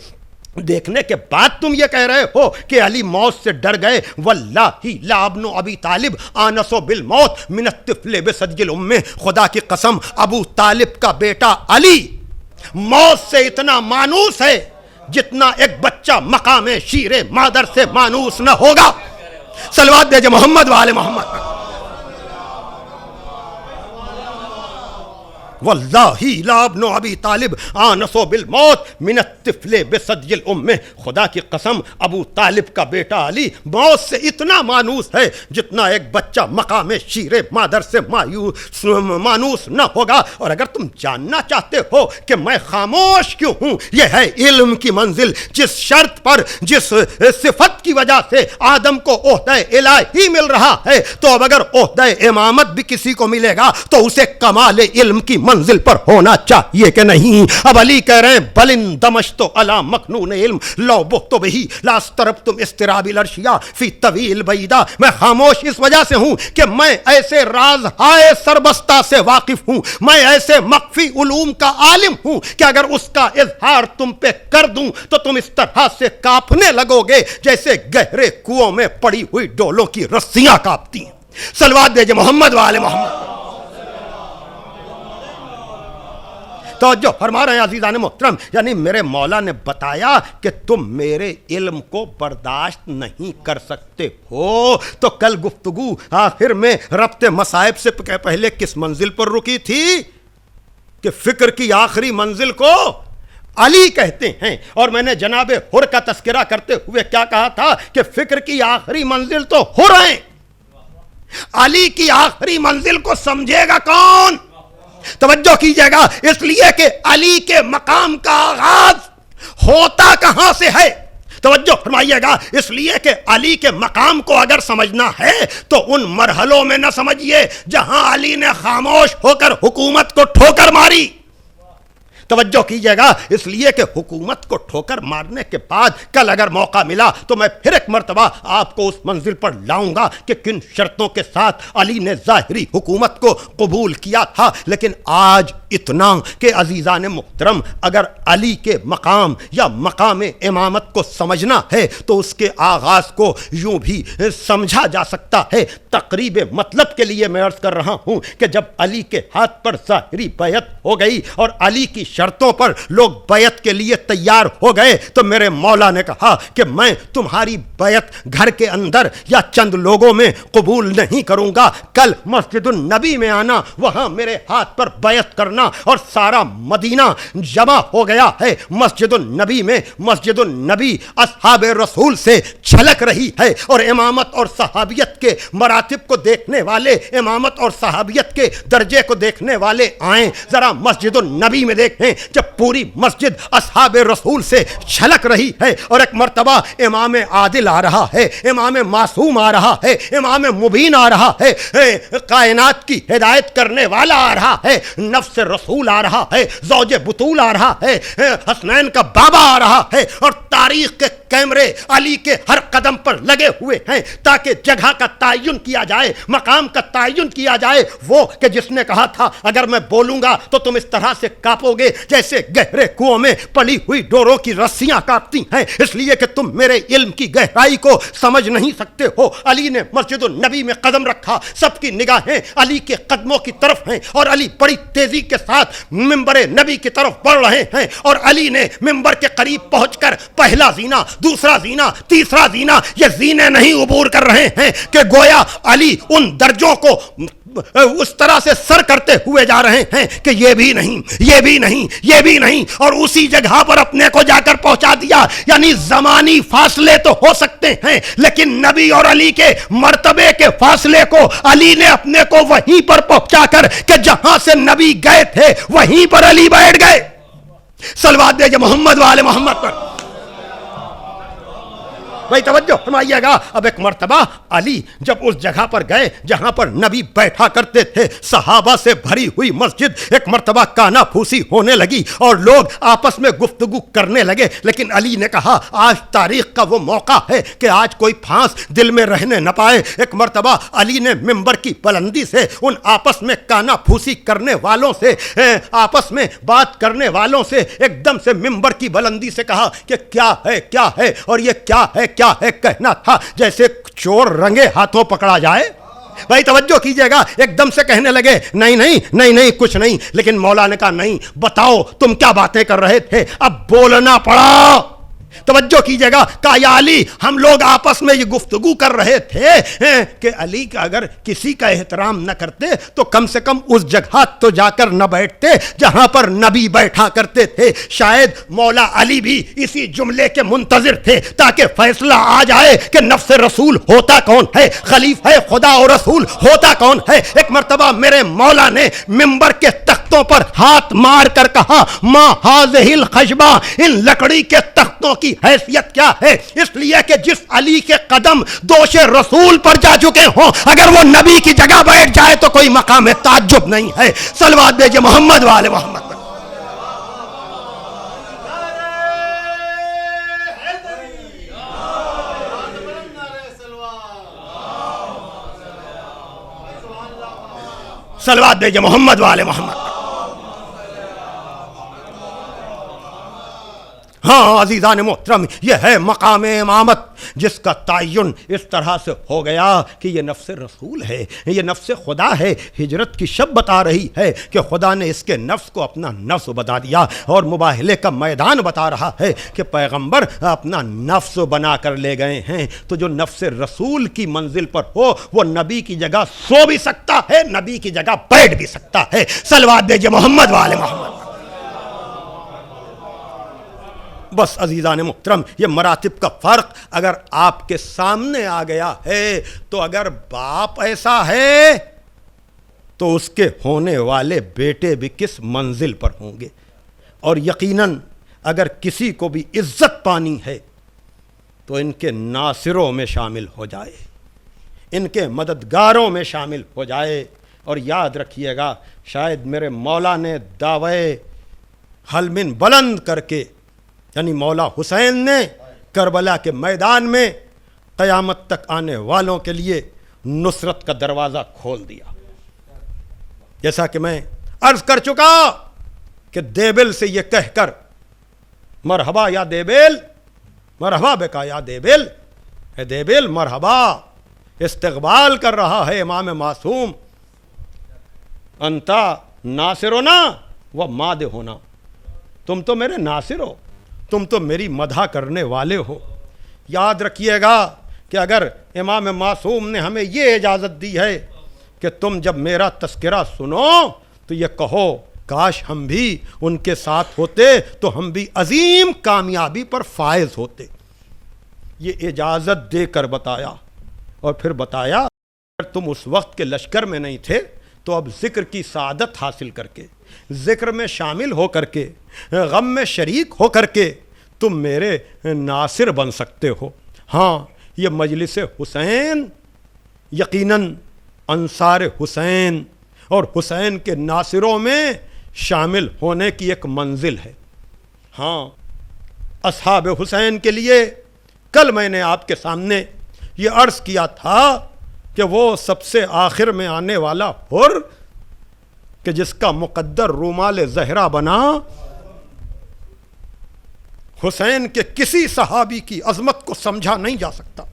دیکھنے کے بعد تم یہ کہہ رہے ہو کہ علی موت سے ڈر گئے۔ واللہ لا ابن ابی طالب آنس بالموت من الطفل بصدج الامہ، خدا کی قسم ابو طالب کا بیٹا علی موت سے اتنا مانوس ہے جتنا ایک بچہ مقام شیر مادر سے مانوس نہ ہوگا۔ صلوات دیجئے محمد و آل محمد۔ واللہ لا ابن ابی طالب آنس بالموت من الطفل بصدج الامہ، خدا کی قسم ابو طالب کا بیٹا علی موت سے اتنا مانوس ہے جتنا ایک بچہ مقام شیر مادر سے مانوس نہ ہوگا۔ اور اگر تم جاننا چاہتے ہو کہ میں خاموش کیوں ہوں، یہ ہے علم کی منزل، جس شرط پر، جس صفت کی وجہ سے آدم کو عہدہ الہی مل رہا ہے، تو اب اگر عہدہ امامت بھی کسی کو ملے گا تو اسے کمال علم کی منزل پر ہونا چاہیے کہ نہیں؟ اب علی کہہ رہے ہیں بل اندمجت علی مکنون علم لو بہت بہ لا استربتم استراب الارشیا فی طویل بعیدہ، میں خاموش اس وجہ سے ہوں کہ میں ایسے راز ہائے سربستہ سے واقف ہوں، میں ایسے مخفی علوم کا عالم ہوں کہ اگر اس کا اظہار تم پہ کر دوں تو تم اس طرح سے کانپنے لگو گے جیسے گہرے کنووں میں پڑی ہوئی ڈولوں کی رسیاں کانپتی ہیں۔ صلوات دیجئے محمد و آل محمد۔ توجہ فرما رہے ہیں عزیزان محترم، یعنی میرے مولا نے بتایا کہ تم میرے علم کو برداشت نہیں کر سکتے ہو، تو کل گفتگو آخر میں ربط مصائب سے پہلے کس منزل پر رکی تھی کہ فکر کی آخری منزل کو علی کہتے ہیں، اور میں نے جناب حر کا تذکرہ کرتے ہوئے کیا کہا تھا کہ فکر کی آخری منزل تو حر ہیں، علی کی آخری منزل کو سمجھے گا کون؟ توجہ کیجئے گا، اس لیے کہ علی کے مقام کا آغاز ہوتا کہاں سے ہے؟ توجہ فرمائیے گا، اس لیے کہ علی کے مقام کو اگر سمجھنا ہے تو ان مرحلوں میں نہ سمجھیے جہاں علی نے خاموش ہو کر حکومت کو ٹھوکر ماری۔ توجہ کیجئے گا، اس لیے کہ حکومت کو ٹھوکر مارنے کے بعد کل اگر موقع ملا تو میں پھر ایک مرتبہ آپ کو اس منزل پر لاؤں گا کہ کن شرطوں کے ساتھ علی نے ظاہری حکومت کو قبول کیا تھا۔ لیکن آج اتنا کہ عزیزان محترم، اگر علی کے مقام یا مقام امامت کو سمجھنا ہے تو اس کے آغاز کو یوں بھی سمجھا جا سکتا ہے۔ تقریب مطلب کے لیے میں عرض کر رہا ہوں کہ جب علی کے ہاتھ پر ظاہری بیعت ہو گئی اور علی کی شرطوں پر لوگ بیعت کے لیے تیار ہو گئے تو میرے مولا نے کہا کہ میں تمہاری بیعت گھر کے اندر یا چند لوگوں میں قبول نہیں کروں گا، کل مسجد النبی میں آنا، وہاں میرے ہاتھ پر بیعت کرنا۔ اور سارا مدینہ جمع ہو گیا ہے مسجد النبی میں، مسجد النبی اصحاب رسول سے چھلک رہی ہے، اور امامت اور صحابیت کے مراتب کو دیکھنے والے، امامت اور صحابیت کے درجے کو دیکھنے والے آئیں، ذرا مسجد النبی میں دیکھیں جب پوری مسجد اصحاب رسول سے چھلک رہی ہے، اور ایک مرتبہ امام عادل آ رہا ہے، امام معصوم آ رہا ہے، امام مبین آ رہا ہے، کائنات کی ہدایت کرنے والا آ رہا ہے، نفس رسول آ رہا ہے, زوج بطول آ رہا ہے, حسنین کا بابا آ رہا ہے, اور تاریخ کے کیمرے علی کے ہر قدم پر لگے ہوئے ہیں تاکہ جگہ کا تعین کیا جائے, مقام کا تعین کیا جائے. وہ کہ جس نے کہا تھا اگر میں بولوں گا تو تم اس طرح سے کانپو گے جیسے گہرے کنویں میں پلی ہوئی ڈوروں کی رسیاں کانپتی ہیں, اس لیے کہ تم میرے علم کی گہرائی کو سمجھ نہیں سکتے ہو. علی نے مسجد النبی میں قدم رکھا, سب کی نگاہیں علی کے قدموں کی طرف ہیں, اور علی بڑی تیزی کے ساتھ منبر نبی کی طرف بڑھ رہے ہیں, اور علی نے منبر کے قریب پہنچ کر پہلا زینہ, دوسرا زینہ, تیسرا زینہ, یہ زینے نہیں عبور کر رہے ہیں کہ گویا علی ان درجوں کو اس طرح سے سر کرتے ہوئے جا رہے ہیں کہ یہ بھی نہیں, یہ بھی نہیں, یہ بھی نہیں, اور اسی جگہ پر اپنے کو جا کر پہنچا دیا. یعنی زمانی فاصلے تو ہو سکتے ہیں لیکن نبی اور علی کے مرتبے کے فاصلے کو علی نے اپنے کو وہیں پر پہنچا کر کہ جہاں سے نبی گئے تھے وہیں پر علی بیٹھ گئے. صلوات دے محمد والے محمد پر. بھائی توجہ فرمائیے گا. اب ایک مرتبہ علی جب اس جگہ پر گئے جہاں پر نبی بیٹھا کرتے تھے, صحابہ سے بھری ہوئی مسجد ایک مرتبہ کانا پھوسی ہونے لگی اور لوگ آپس میں گفتگو کرنے لگے, لیکن علی نے کہا آج تاریخ کا وہ موقع ہے کہ آج کوئی پھانس دل میں رہنے نہ پائے. ایک مرتبہ علی نے منبر کی بلندی سے ان آپس میں کانا پھوسی کرنے والوں سے, آپس میں بات کرنے والوں سے ایک دم سے منبر کی بلندی سے کہا کہ کیا ہے اور یہ کیا ہے کہنا تھا جیسے چور رنگے ہاتھوں پکڑا جائے. بھائی توجہ کیجئے گا. ایک دم سے کہنے لگے نہیں کچھ نہیں, لیکن مولا نے کہا نہیں, بتاؤ تم کیا باتیں کر رہے تھے. اب بولنا پڑا. توجہ کیجئے گا. کہا یا علی ہم لوگ آپس میں یہ گفتگو کر رہے تھے کہ علی کا اگر کسی کا احترام نہ کرتے تو کم سے کم اس جگہ تو جا کر نہ بیٹھتے جہاں پر نبی بیٹھا کرتے تھے. شاید مولا علی بھی اسی جملے کے منتظر تھے تاکہ فیصلہ آ جائے کہ نفس رسول ہوتا کون ہے, خلیفہ خدا اور رسول ہوتا کون ہے. ایک مرتبہ میرے مولا نے منبر کے تختوں پر ہاتھ مار کر کہا ما ہذہ الخشبہ, ان لکڑی کے تختوں کی حیثیت کیا ہے. اس لیے کہ جس علی کے قدم دوش رسول پر جا چکے ہوں اگر وہ نبی کی جگہ بیٹھ جائے تو کوئی مقام تعجب نہیں ہے. صلوات بھیجئے محمد والے محمد. صلوات بھیجئے محمد والے محمد. ہاں عزیزان محترم, یہ ہے مقام امامت جس کا تعین اس طرح سے ہو گیا کہ یہ نفس رسول ہے, یہ نفس خدا ہے. ہجرت کی شب بتا رہی ہے کہ خدا نے اس کے نفس کو اپنا نفس بتا دیا, اور مباہلے کا میدان بتا رہا ہے کہ پیغمبر اپنا نفس بنا کر لے گئے ہیں. تو جو نفس رسول کی منزل پر ہو وہ نبی کی جگہ سو بھی سکتا ہے, نبی کی جگہ بیٹھ بھی سکتا ہے. صلوات بھیجئے محمد والے محمد. بس عزیزان محترم, یہ مراتب کا فرق اگر آپ کے سامنے آ گیا ہے تو اگر باپ ایسا ہے تو اس کے ہونے والے بیٹے بھی کس منزل پر ہوں گے. اور یقیناً اگر کسی کو بھی عزت پانی ہے تو ان کے ناصروں میں شامل ہو جائے, ان کے مددگاروں میں شامل ہو جائے. اور یاد رکھیے گا, شاید میرے مولا نے دعوے حلمن بلند کر کے, یعنی مولا حسین نے کربلا کے میدان میں قیامت تک آنے والوں کے لیے نصرت کا دروازہ کھول دیا. جیسا کہ میں عرض کر چکا کہ دیبل سے یہ کہہ کر مرحبا یا دیبل, مرحبا بکا یا دیبل, اے دیبل مرحبا, استقبال کر رہا ہے امام معصوم. انتا ناصر ہونا و ماد ہونا, تم تو میرے ناصر ہو, تم تو میری مدح کرنے والے ہو. یاد رکھیے گا کہ اگر امام معصوم نے ہمیں یہ اجازت دی ہے کہ تم جب میرا تذکرہ سنو تو یہ کہو کاش ہم بھی ان کے ساتھ ہوتے تو ہم بھی عظیم کامیابی پر فائز ہوتے. یہ اجازت دے کر بتایا, اور پھر بتایا اگر تم اس وقت کے لشکر میں نہیں تھے تو اب ذکر کی سعادت حاصل کر کے, ذکر میں شامل ہو کر کے, غم میں شریک ہو کر کے تم میرے ناصر بن سکتے ہو. ہاں یہ مجلس حسین یقیناً انصار حسین اور حسین کے ناصروں میں شامل ہونے کی ایک منزل ہے۔ ہاں، اصحاب حسین کے لیے کل میں نے آپ کے سامنے یہ عرض کیا تھا کہ وہ سب سے آخر میں آنے والا حر کہ جس کا مقدر رومال زہرا بنا، حسین کے کسی صحابی کی عظمت کو سمجھا نہیں جا سکتا۔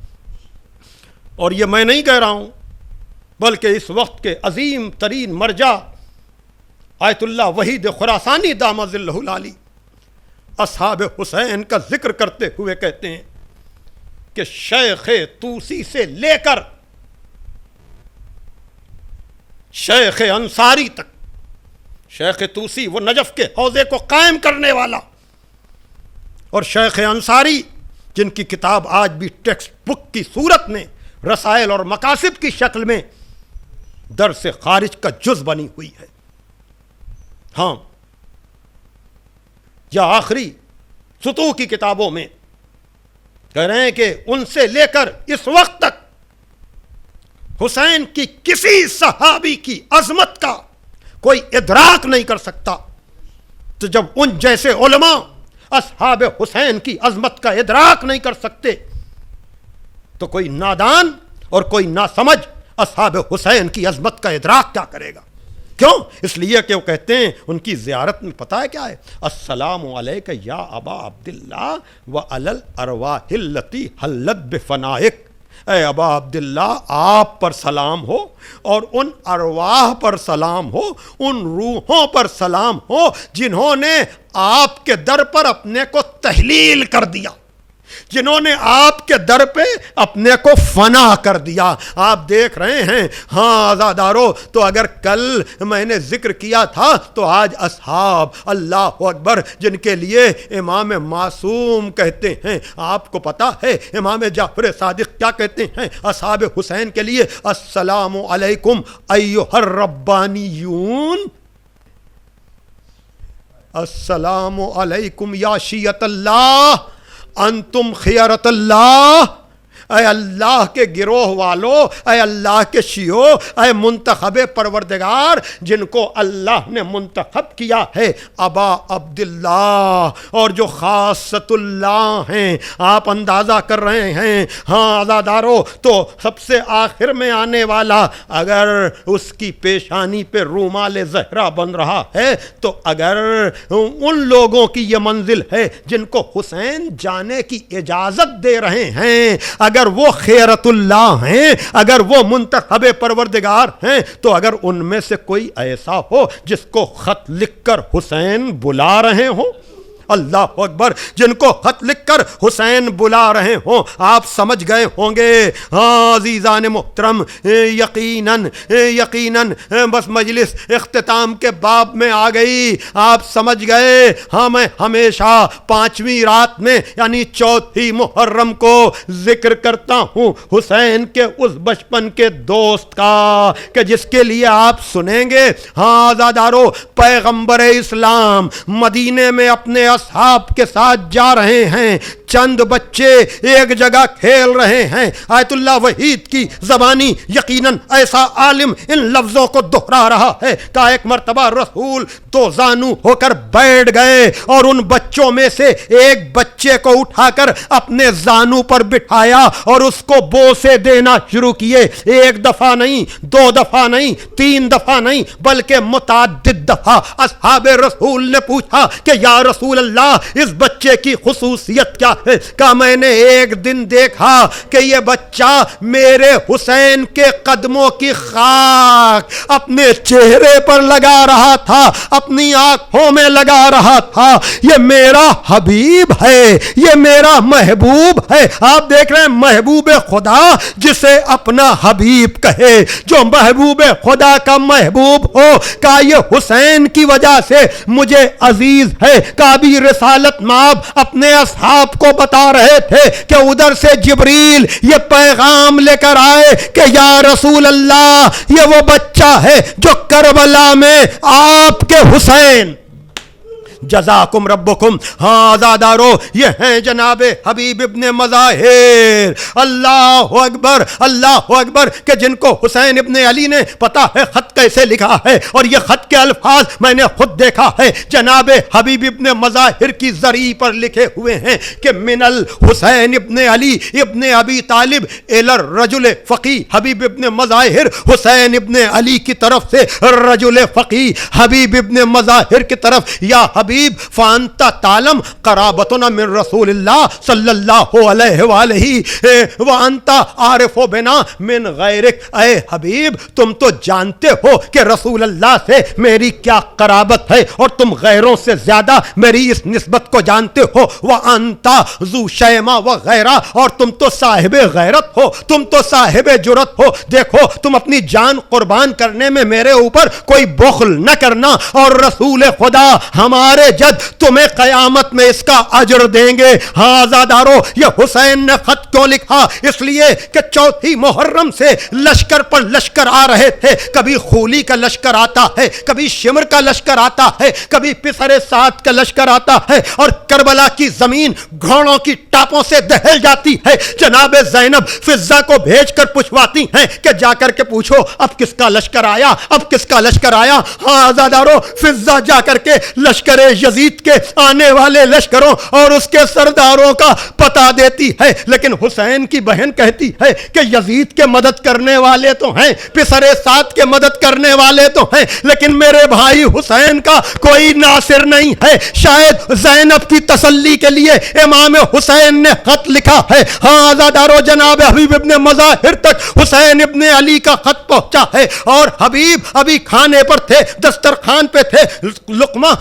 اور یہ میں نہیں کہہ رہا ہوں، بلکہ اس وقت کے عظیم ترین مرجع آیت اللہ وحید خراسانی دامہ ظلہ العالی اصحاب حسین کا ذکر کرتے ہوئے کہتے ہیں کہ شیخ طوسی سے لے کر شیخ انصاری تک، شیخ طوسی وہ نجف کے حوضے کو قائم کرنے والا، اور شیخ انصاری جن کی کتاب آج بھی ٹیکسٹ بک کی صورت میں رسائل اور مقاصد کی شکل میں درس خارج کا جز بنی ہوئی ہے۔ ہاں، یا آخری سطوح کی کتابوں میں کہہ رہے ہیں کہ ان سے لے کر اس وقت تک حسین کی کسی صحابی کی عظمت کا کوئی ادراک نہیں کر سکتا۔ تو جب ان جیسے علماء اصحاب حسین کی عظمت کا ادراک نہیں کر سکتے تو کوئی نادان اور کوئی ناسمجھ اصحاب حسین کی عظمت کا ادراک کیا کرے گا؟ کیوں؟ اس لیے کہ وہ کہتے ہیں ان کی زیارت میں پتہ ہے کیا ہے؟ السلام علیک یا ابا عبداللہ وعلی الارواح التی حلت بفنائک، اے ابا عبداللہ آپ پر سلام ہو اور ان ارواح پر سلام ہو، ان روحوں پر سلام ہو جنہوں نے آپ کے در پر اپنے کو تحلیل کر دیا، جنہوں نے آپ کے در پہ اپنے کو فنا کر دیا۔ آپ دیکھ رہے ہیں ہاں عزادارو، تو اگر کل میں نے ذکر کیا تھا تو آج اصحاب اللہ اکبر جن کے لیے امام معصوم کہتے ہیں، آپ کو پتا ہے امام جعفر صادق کیا کہتے ہیں اصحاب حسین کے لیے؟ السلام علیکم ایھا الربانیون، السلام علیکم یا شیعۃ اللہ انتم خیرت اللہ، اے اللہ کے گروہ والو، اے اللہ کے شیعو، اے منتخب پروردگار جن کو اللہ نے منتخب کیا ہے ابا عبداللہ، اور جو خاصت اللہ ہیں۔ آپ اندازہ کر رہے ہیں ہاں عزادارو، تو سب سے آخر میں آنے والا اگر اس کی پیشانی پہ رومال زہرا بن رہا ہے تو اگر ان لوگوں کی یہ منزل ہے جن کو حسین جانے کی اجازت دے رہے ہیں، اگر وہ خیرت اللہ ہیں، اگر وہ منتخب پروردگار ہیں، تو اگر ان میں سے کوئی ایسا ہو جس کو خط لکھ کر حسین بلا رہے ہوں، اللہ اکبر، جن کو خط لکھ کر حسین بلا رہے ہوں، آپ سمجھ گئے ہوں گے ہاں عزیزان محترم، یقیناً بس مجلس اختتام کے باب میں آ گئی، آپ سمجھ گئے ہاں میں ہمیشہ 5ویں رات میں یعنی 4 محرم کو ذکر کرتا ہوں حسین کے اس بچپن کے دوست کا کہ جس کے لیے آپ سنیں گے ہاں عزادارو، پیغمبر اسلام مدینے میں اپنے اصحاب کے ساتھ جا رہے ہیں، چند بچے ایک جگہ کھیل رہے ہیں، آیت اللہ وحید کی زبانی یقیناً ایسا عالم ان لفظوں کو دہرا رہا ہے کہ ایک مرتبہ رسول 2 زانو ہو کر بیٹھ گئے اور ان بچوں میں سے ایک بچے کو اٹھا کر اپنے زانو پر بٹھایا اور اس کو بوسے دینا شروع کیے، 1 دفعہ نہیں، 2 دفعہ نہیں، 3 دفعہ نہیں، بلکہ متعدد دفعہ۔ اصحاب رسول نے پوچھا کہ یا رسول اللہ اس بچے کی خصوصیت کیا ہے؟ کہا میں نے ایک دن دیکھا کہ یہ بچہ میرے حسین کے قدموں کی خاک اپنے چہرے پر لگا رہا تھا، اپنی آنکھوں میں لگا رہا تھا، یہ میرا حبیب ہے، یہ میرا محبوب ہے۔ آپ دیکھ رہے ہیں محبوب خدا جسے اپنا حبیب کہے، جو محبوب خدا کا محبوب ہو، کہا یہ حسین کی وجہ سے مجھے عزیز ہے۔ کہا بھی رسالت مآب اپنے اصحاب کو بتا رہے تھے کہ ادھر سے جبریل یہ پیغام لے کر آئے کہ یا رسول اللہ یہ وہ بچہ ہے جو کربلا میں آپ کے حسین جزاکم ربکم. ہاں آزادارو یہ ہیں جناب حبیب ابن مظاہر. اللہ اکبر اللہ اکبر کہ جن کو حسین ابن علی نے پتا ہے خط کیسے لکھا ہے, اور یہ خط کے الفاظ میں نے خود دیکھا ہے جناب حبیب ابن مظاہر کی زری پر لکھے ہوئے ہیں کہ من الحسین ابن علی ابن ابی طالب الی الرجل فقی حبیب ابن مظاہر, حسین ابن علی کی طرف سے رجل فقی حبیب ابن مظاہر کی طرف, یا حبیب فانت تعلم قرابتنا من رسول اللہ صلی اللہ علیہ وآلہ وانت عارف بنا من غیرک. اے حبیب تم تو جانتے ہو کہ رسول اللہ سے میری کیا قرابت ہے, اور تم غیروں سے زیادہ میری اس نسبت کو جانتے ہو. وانت ذو شیما وغیرہ, اور تم تو صاحب غیرت ہو, تم تو صاحب جرت ہو. دیکھو تم اپنی جان قربان کرنے میں میرے اوپر کوئی بخل نہ کرنا, اور رسول خدا ہمارے جد تمہیں قیامت میں اس کا اجر دیں گے. ہاں آزادارو یہ حسین نے خط کیوں لکھا؟ اس لیے کہ چوتھی محرم سے لشکر پر لشکر آ رہے تھے. کبھی خولی کا لشکر آتا ہے, کبھی شمر کا لشکر آتا ہے, کبھی پسر سعد کا لشکر آتا ہے, اور کربلا کی زمین گھوڑوں کی ٹاپوں سے دہل جاتی ہے. جناب زینب فضہ کو بھیج کر پوچھواتی ہیں کہ جا کر کے پوچھو اب کس کا لشکر آیا, اب کس کا لشکر آیا. ہاں آزادارو فضہ جا کر کے لشکر یزید کے آنے والے لشکروں اور اس کے سرداروں کا پتہ دیتی ہے. لیکن حسین کی بہن کہتی ہے کہ یزید کے مدد کرنے والے تو ہیں, پسر سعد کے مدد کرنے والے تو ہیں, لیکن میرے بھائی حسین کا کوئی ناصر نہیں ہے. شاید زینب کی تسلی کے لیے امام حسین نے خط لکھا ہے. ہاں آزادارو جناب حبیب ابن مظاہر تک حسین ابن علی کا خط پہنچا ہے, اور حبیب ابھی کھانے پر تھے, دسترخوان پہ تھے. لقمہ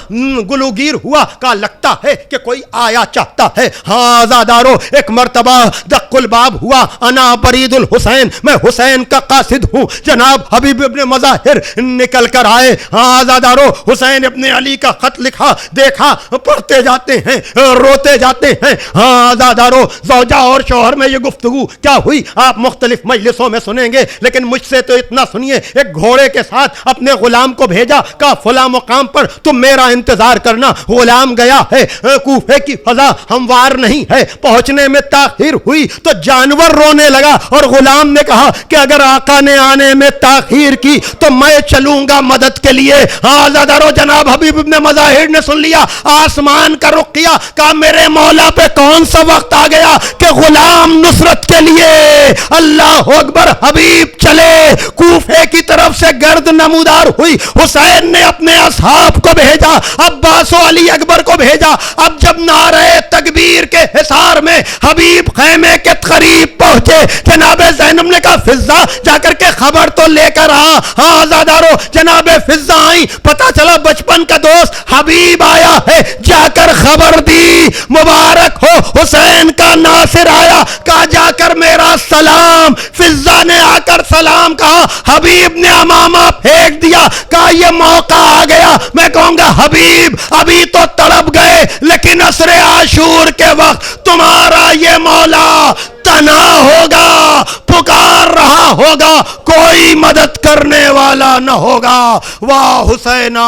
گلوگیر ہوا کا لگتا ہے کہ کوئی آیا چاہتا ہے. ہاں آزادارو ایک مرتبہ دق الباب ہوا, انا برید الحسین, میں حسین کا قاصد ہوں. جناب حبیب ابن مظاہر نکل کر آئے. ہاں آزادارو حسین ابن علی کا خط لکھا, دیکھا, پڑھتے جاتے ہیں, روتے جاتے ہیں. ہاں آزادارو زوجہ اور شوہر میں یہ گفتگو کیا ہوئی آپ مختلف مجلسوں میں سنیں گے, لیکن مجھ سے تو اتنا سنیے. ایک گھوڑے کے ساتھ اپنے غلام کو بھیجا, کہا فلاں مقام پر تم میرا انتظار کرنا. غلام گیا ہے, کوفے کی فضا ہموار نہیں ہے, پہنچنے میں تاخیر ہوئی تو جانور رونے لگا, اور غلام نے کہا کہ اگر آقا نے آنے میں تاخیر کی تو میں چلوں گا مدد کے لیے. ہاں آزادارو جناب حبیب ابن مظاہر نے سن لیا, آسمان کا رخ کیا, کہا میرے مولا پہ کون سا وقت آ گیا کہ غلام نصرت کے لیے اللہ اکبر حبیب چلے. کوفے کی طرف سے گرد نمودار ہوئی. حسین نے اپنے اصحاب کو بھیجا, عباس و علی اکبر کو بھیجا. اب جب نعرہ تکبیر کے حصار میں حبیب خیمے کے قریب پہنچے, جناب زینب نے کہا فضہ جا کر کے خبر تو لے کر آ. ہاں آزادارو جناب فضہ آئی, پتا چلا بچپن کا دوست حبیب آیا ہے, جا کر خبر دی مبارک ہو حسین کا ناصر آیا, کہا جا کر میرا سلام. فضہ نے آ کر سلام کہا, حبیب نے امامہ پھینک دیا, کہا یہ موقع آ گیا, میں کہوں گا حبیب ابھی تو تڑپ گئے, لیکن عصر عاشور کے وقت تمہارا یہ مولا تنا ہوگا, پکار رہا ہوگا, کوئی مدد کرنے والا نہ ہوگا. واہ حسینا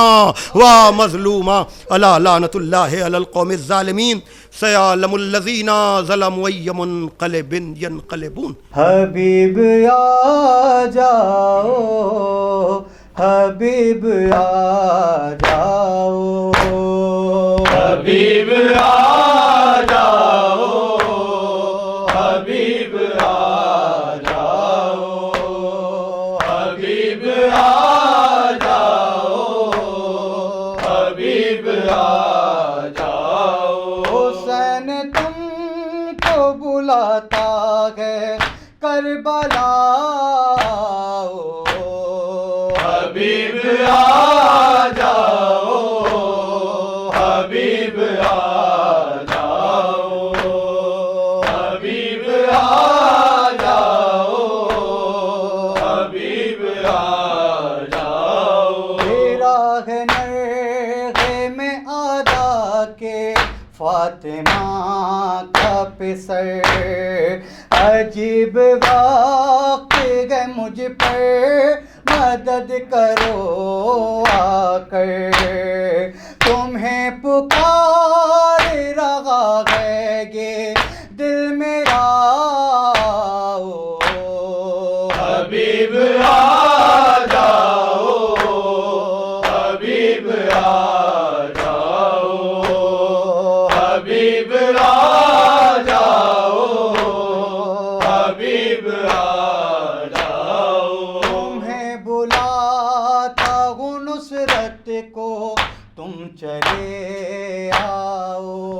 واہ مظلوما, الا لعنت اللہ علی القوم الظالمین, سیعلم الذین ظلموا ای منقلب ینقلبون. حبیب آ جاؤ, حبیب آ جاؤ, حبیب آ جاؤ, حبیب آ جاؤ, حبیب آ جاؤ, حبیب آ جاؤ. حسین تم کو بلاتا ہے کربلا, حبیب آ جاؤ, حبیب آ جاؤ, حبیب آ جاؤ, حبیب آ جاؤ. راہ نرغے میں آدا کے فاطمہ کا پسر, عجیب وقت گئے مجھ پر مدد کرو آ کر, تمہیں چاہتا ہوں نصرت کو تم چلے آؤ،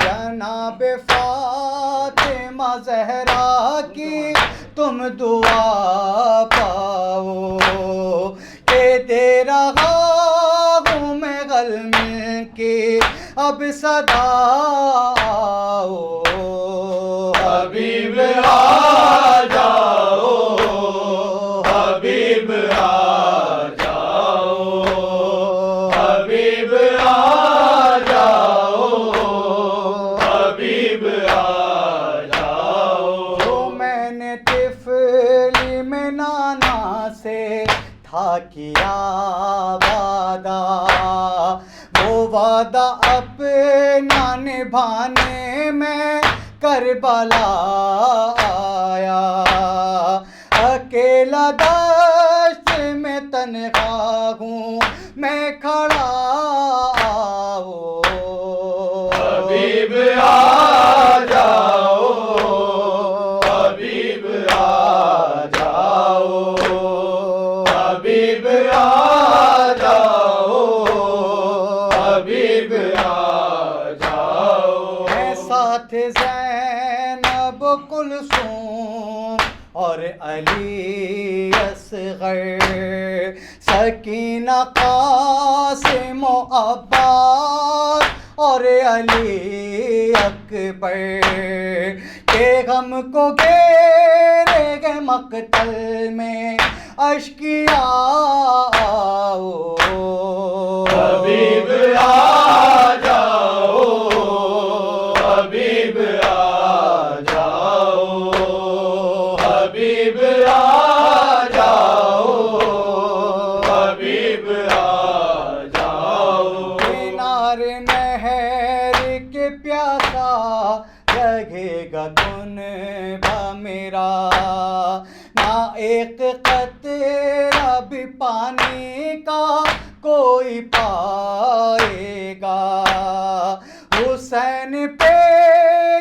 جناب فاطمہ زہرا کی تم دعا پاؤ، کہ دے رہا ہوں میں غل مل کے اب صدا آؤ، حبیب آ جاؤ، حبیب آ جاؤ، حبیب آ جاؤ، حبیب آ جاؤ، جو میں نے طفلی میں نانا سے تھا کیا وعدہ، وہ وعدہ اپنا نبھانے میں کربلا آیا، اکیلا دشت میں تنہا ہوں میں کھڑا، آؤ، حبیب آ جاؤ، حبیب آ جاؤ، حبیب آ جاؤ، حبیب آ جاؤ، اے ساتھ زینب کلثوم اور علی اصغر، سکینہ قاسم و عباس اور علی اکبر، کہ ہم کو گھیرے گئے مقتل میں اشکیا، آؤ، حبیب آ جاؤ، حبیب آ جاؤ، حبیب آ جاؤ، حبیب آ جاؤ، کنارے نہر کے پیاسا رہے گا کنبہ میرا، نہ ایک قطرہ بھی پانی کا کوئی پائے گا، حسین پہ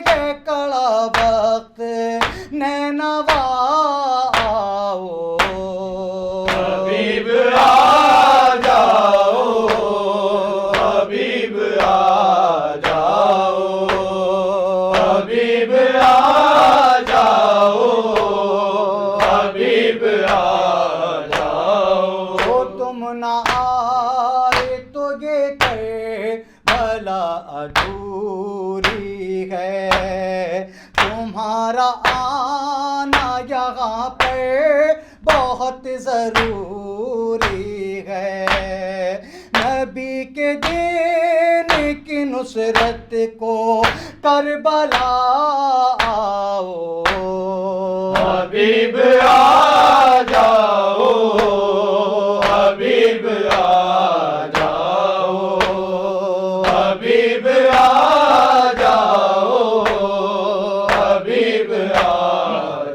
ہے کڑا وقت نینوا، آؤ، حبیب آ جاؤ، حبیب آ جاؤ، حبیب آ جاؤ، حبیب آ جاؤ، جو تم نہ آئے تو یہ کربلا ادھوری ہے، تمہارا آنا یہاں پر بہت ضروری ہے، نبی کے دین کی نصرت کو کربلا آؤ، حبیب آ جاؤ، حبیب آ جاؤ، حبیب آ جاؤ، حبیب آ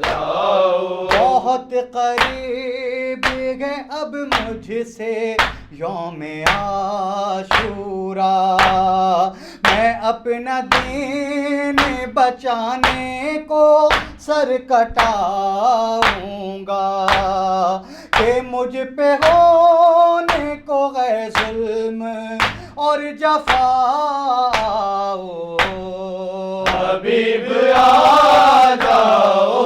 جاؤ، بہت قریب ہے اب مجھ سے یوم عاشورا، میں اپنا دین بچانے کو سر کٹاؤں گا، کہ مجھ پہ ہونے کو ہے ظلم اور جفا، حبیب آ جاؤ،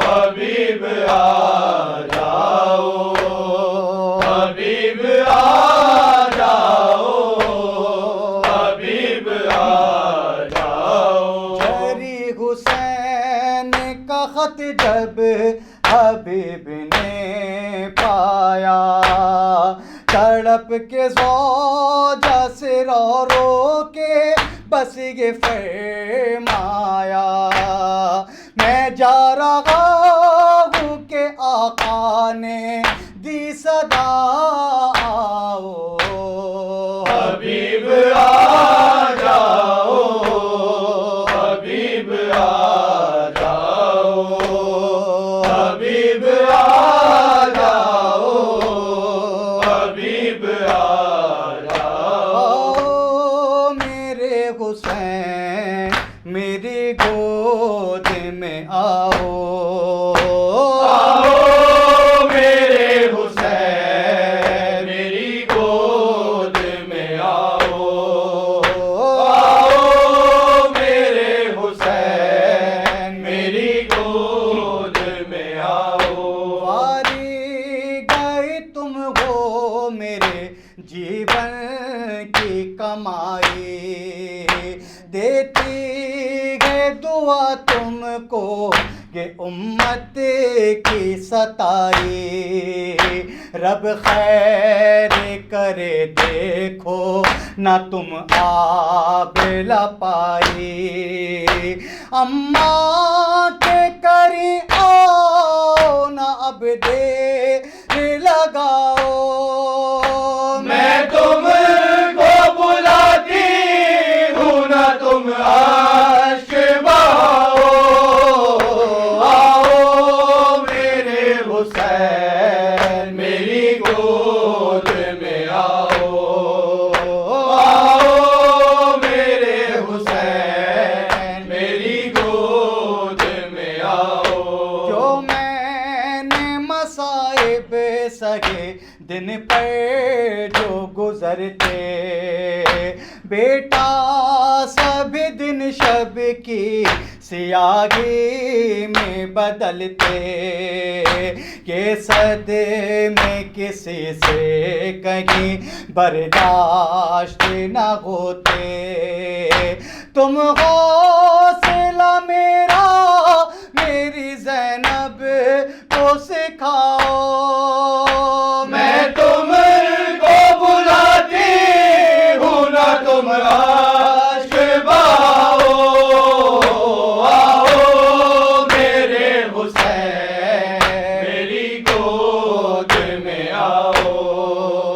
حبیب آ جاؤ، حبیب آ جاؤ، حبیب آ جاؤ، جری حسین کا خط جب حبیب نے پایا، تڑپ کے زوجہ سے رو رو کے بس یہ فرمایا، میں جا رہا ہوں کہ آقا نے دی صدا، آؤ، حبیب آ جاؤ، حبیب آ جاؤ، حبیب آ جاؤ، حبیب آ جاؤ، میرے حسین میری گود میں آؤ، آؤ میرے تم ہو میرے جیون کی کمائی، دیتی ہے دعا تم کو کہ امت کی ستائی، رب خیر کرے دیکھو نہ تم آب لپائی، اماں کے کری آؤ نہ اب دیر لگاؤ، میں تم کو بلاتی ہوں نہ تم اشک بہاؤ، آؤ میرے حسین میری گود میں آؤ، آؤ میرے حسین میری گود میں آؤ، جو میں نے مصائب سہے دن پر جو گزرتے، بیٹا سب دن شب کی سیاہی میں بدلتے، کہ صدمے کسی سے کہیں برداشت نہ ہوتے، تم حوصلہ میرا میری زینب کو سکھاؤ، میں تم کو بلاتی ہوں نہ تم اشک بہاؤ، آؤ میرے حسین میری گود میں آؤ،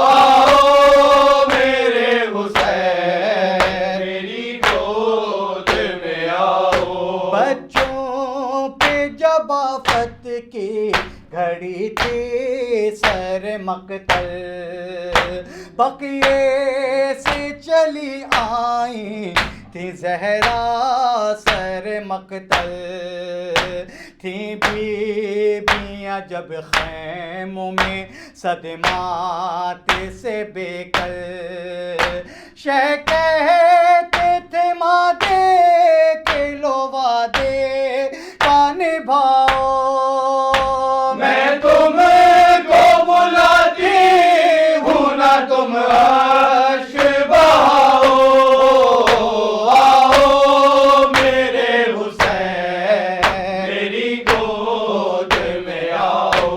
آؤ میرے حسین میری گود میں آؤ، بچوں پہ جب آفت کی گھڑی تھی سر مقتل، بقیے سے چلی آئیں تھی زہرا سر مقتل، تھیں بیویاں جب خیموں میں صدمات سے بے کل، شہ کہتے تھے مادے کے لو وعدے کا نبھاؤ، میں تم کو بلاتی ہوں نہ تم اشک بہاؤ، آؤ میرے حسین میری گود میں آؤ،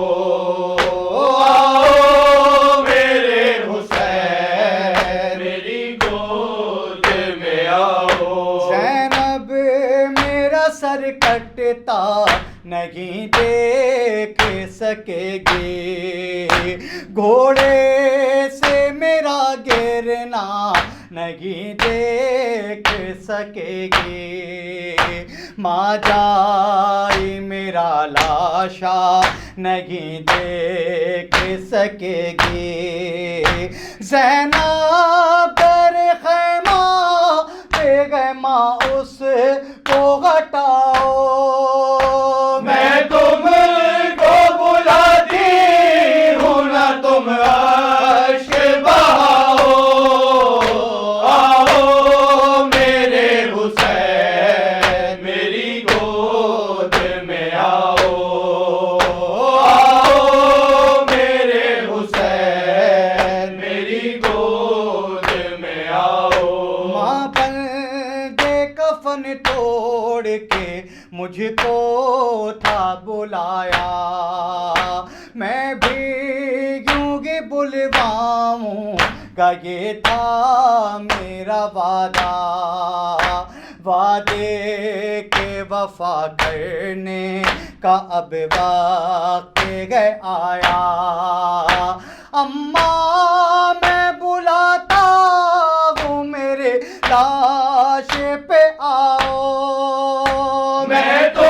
آؤ میرے حسین میری گود میں آؤ، زینب میرا سر کٹتا نہیں دیکھ سکے گی، گھوڑے سے میرا گرنا نہیں دیکھ سکے گی، ماں جائی میرا لاشا نہیں دیکھ سکے گی، زینب در خیمہ پہ گئے ماں اس کو ہٹاؤ، میں تم کو بلاتی ہوں نہ تم اشک بہاؤ، آؤ میرے حسین میری گود میں آؤ، آؤ میرے حسین میری گود میں آؤ، ماں بن دے کفن توڑ کے مجھ کو تھا بلایا، میں بھی یوں ہی بلواؤں گا، یہ تھا میرا وعدہ، وعدے کے وفا کرنے کا اب وقت ہے آیا، اماں میں بلاتا ہوں میرے لاش پہ آؤ، میں تو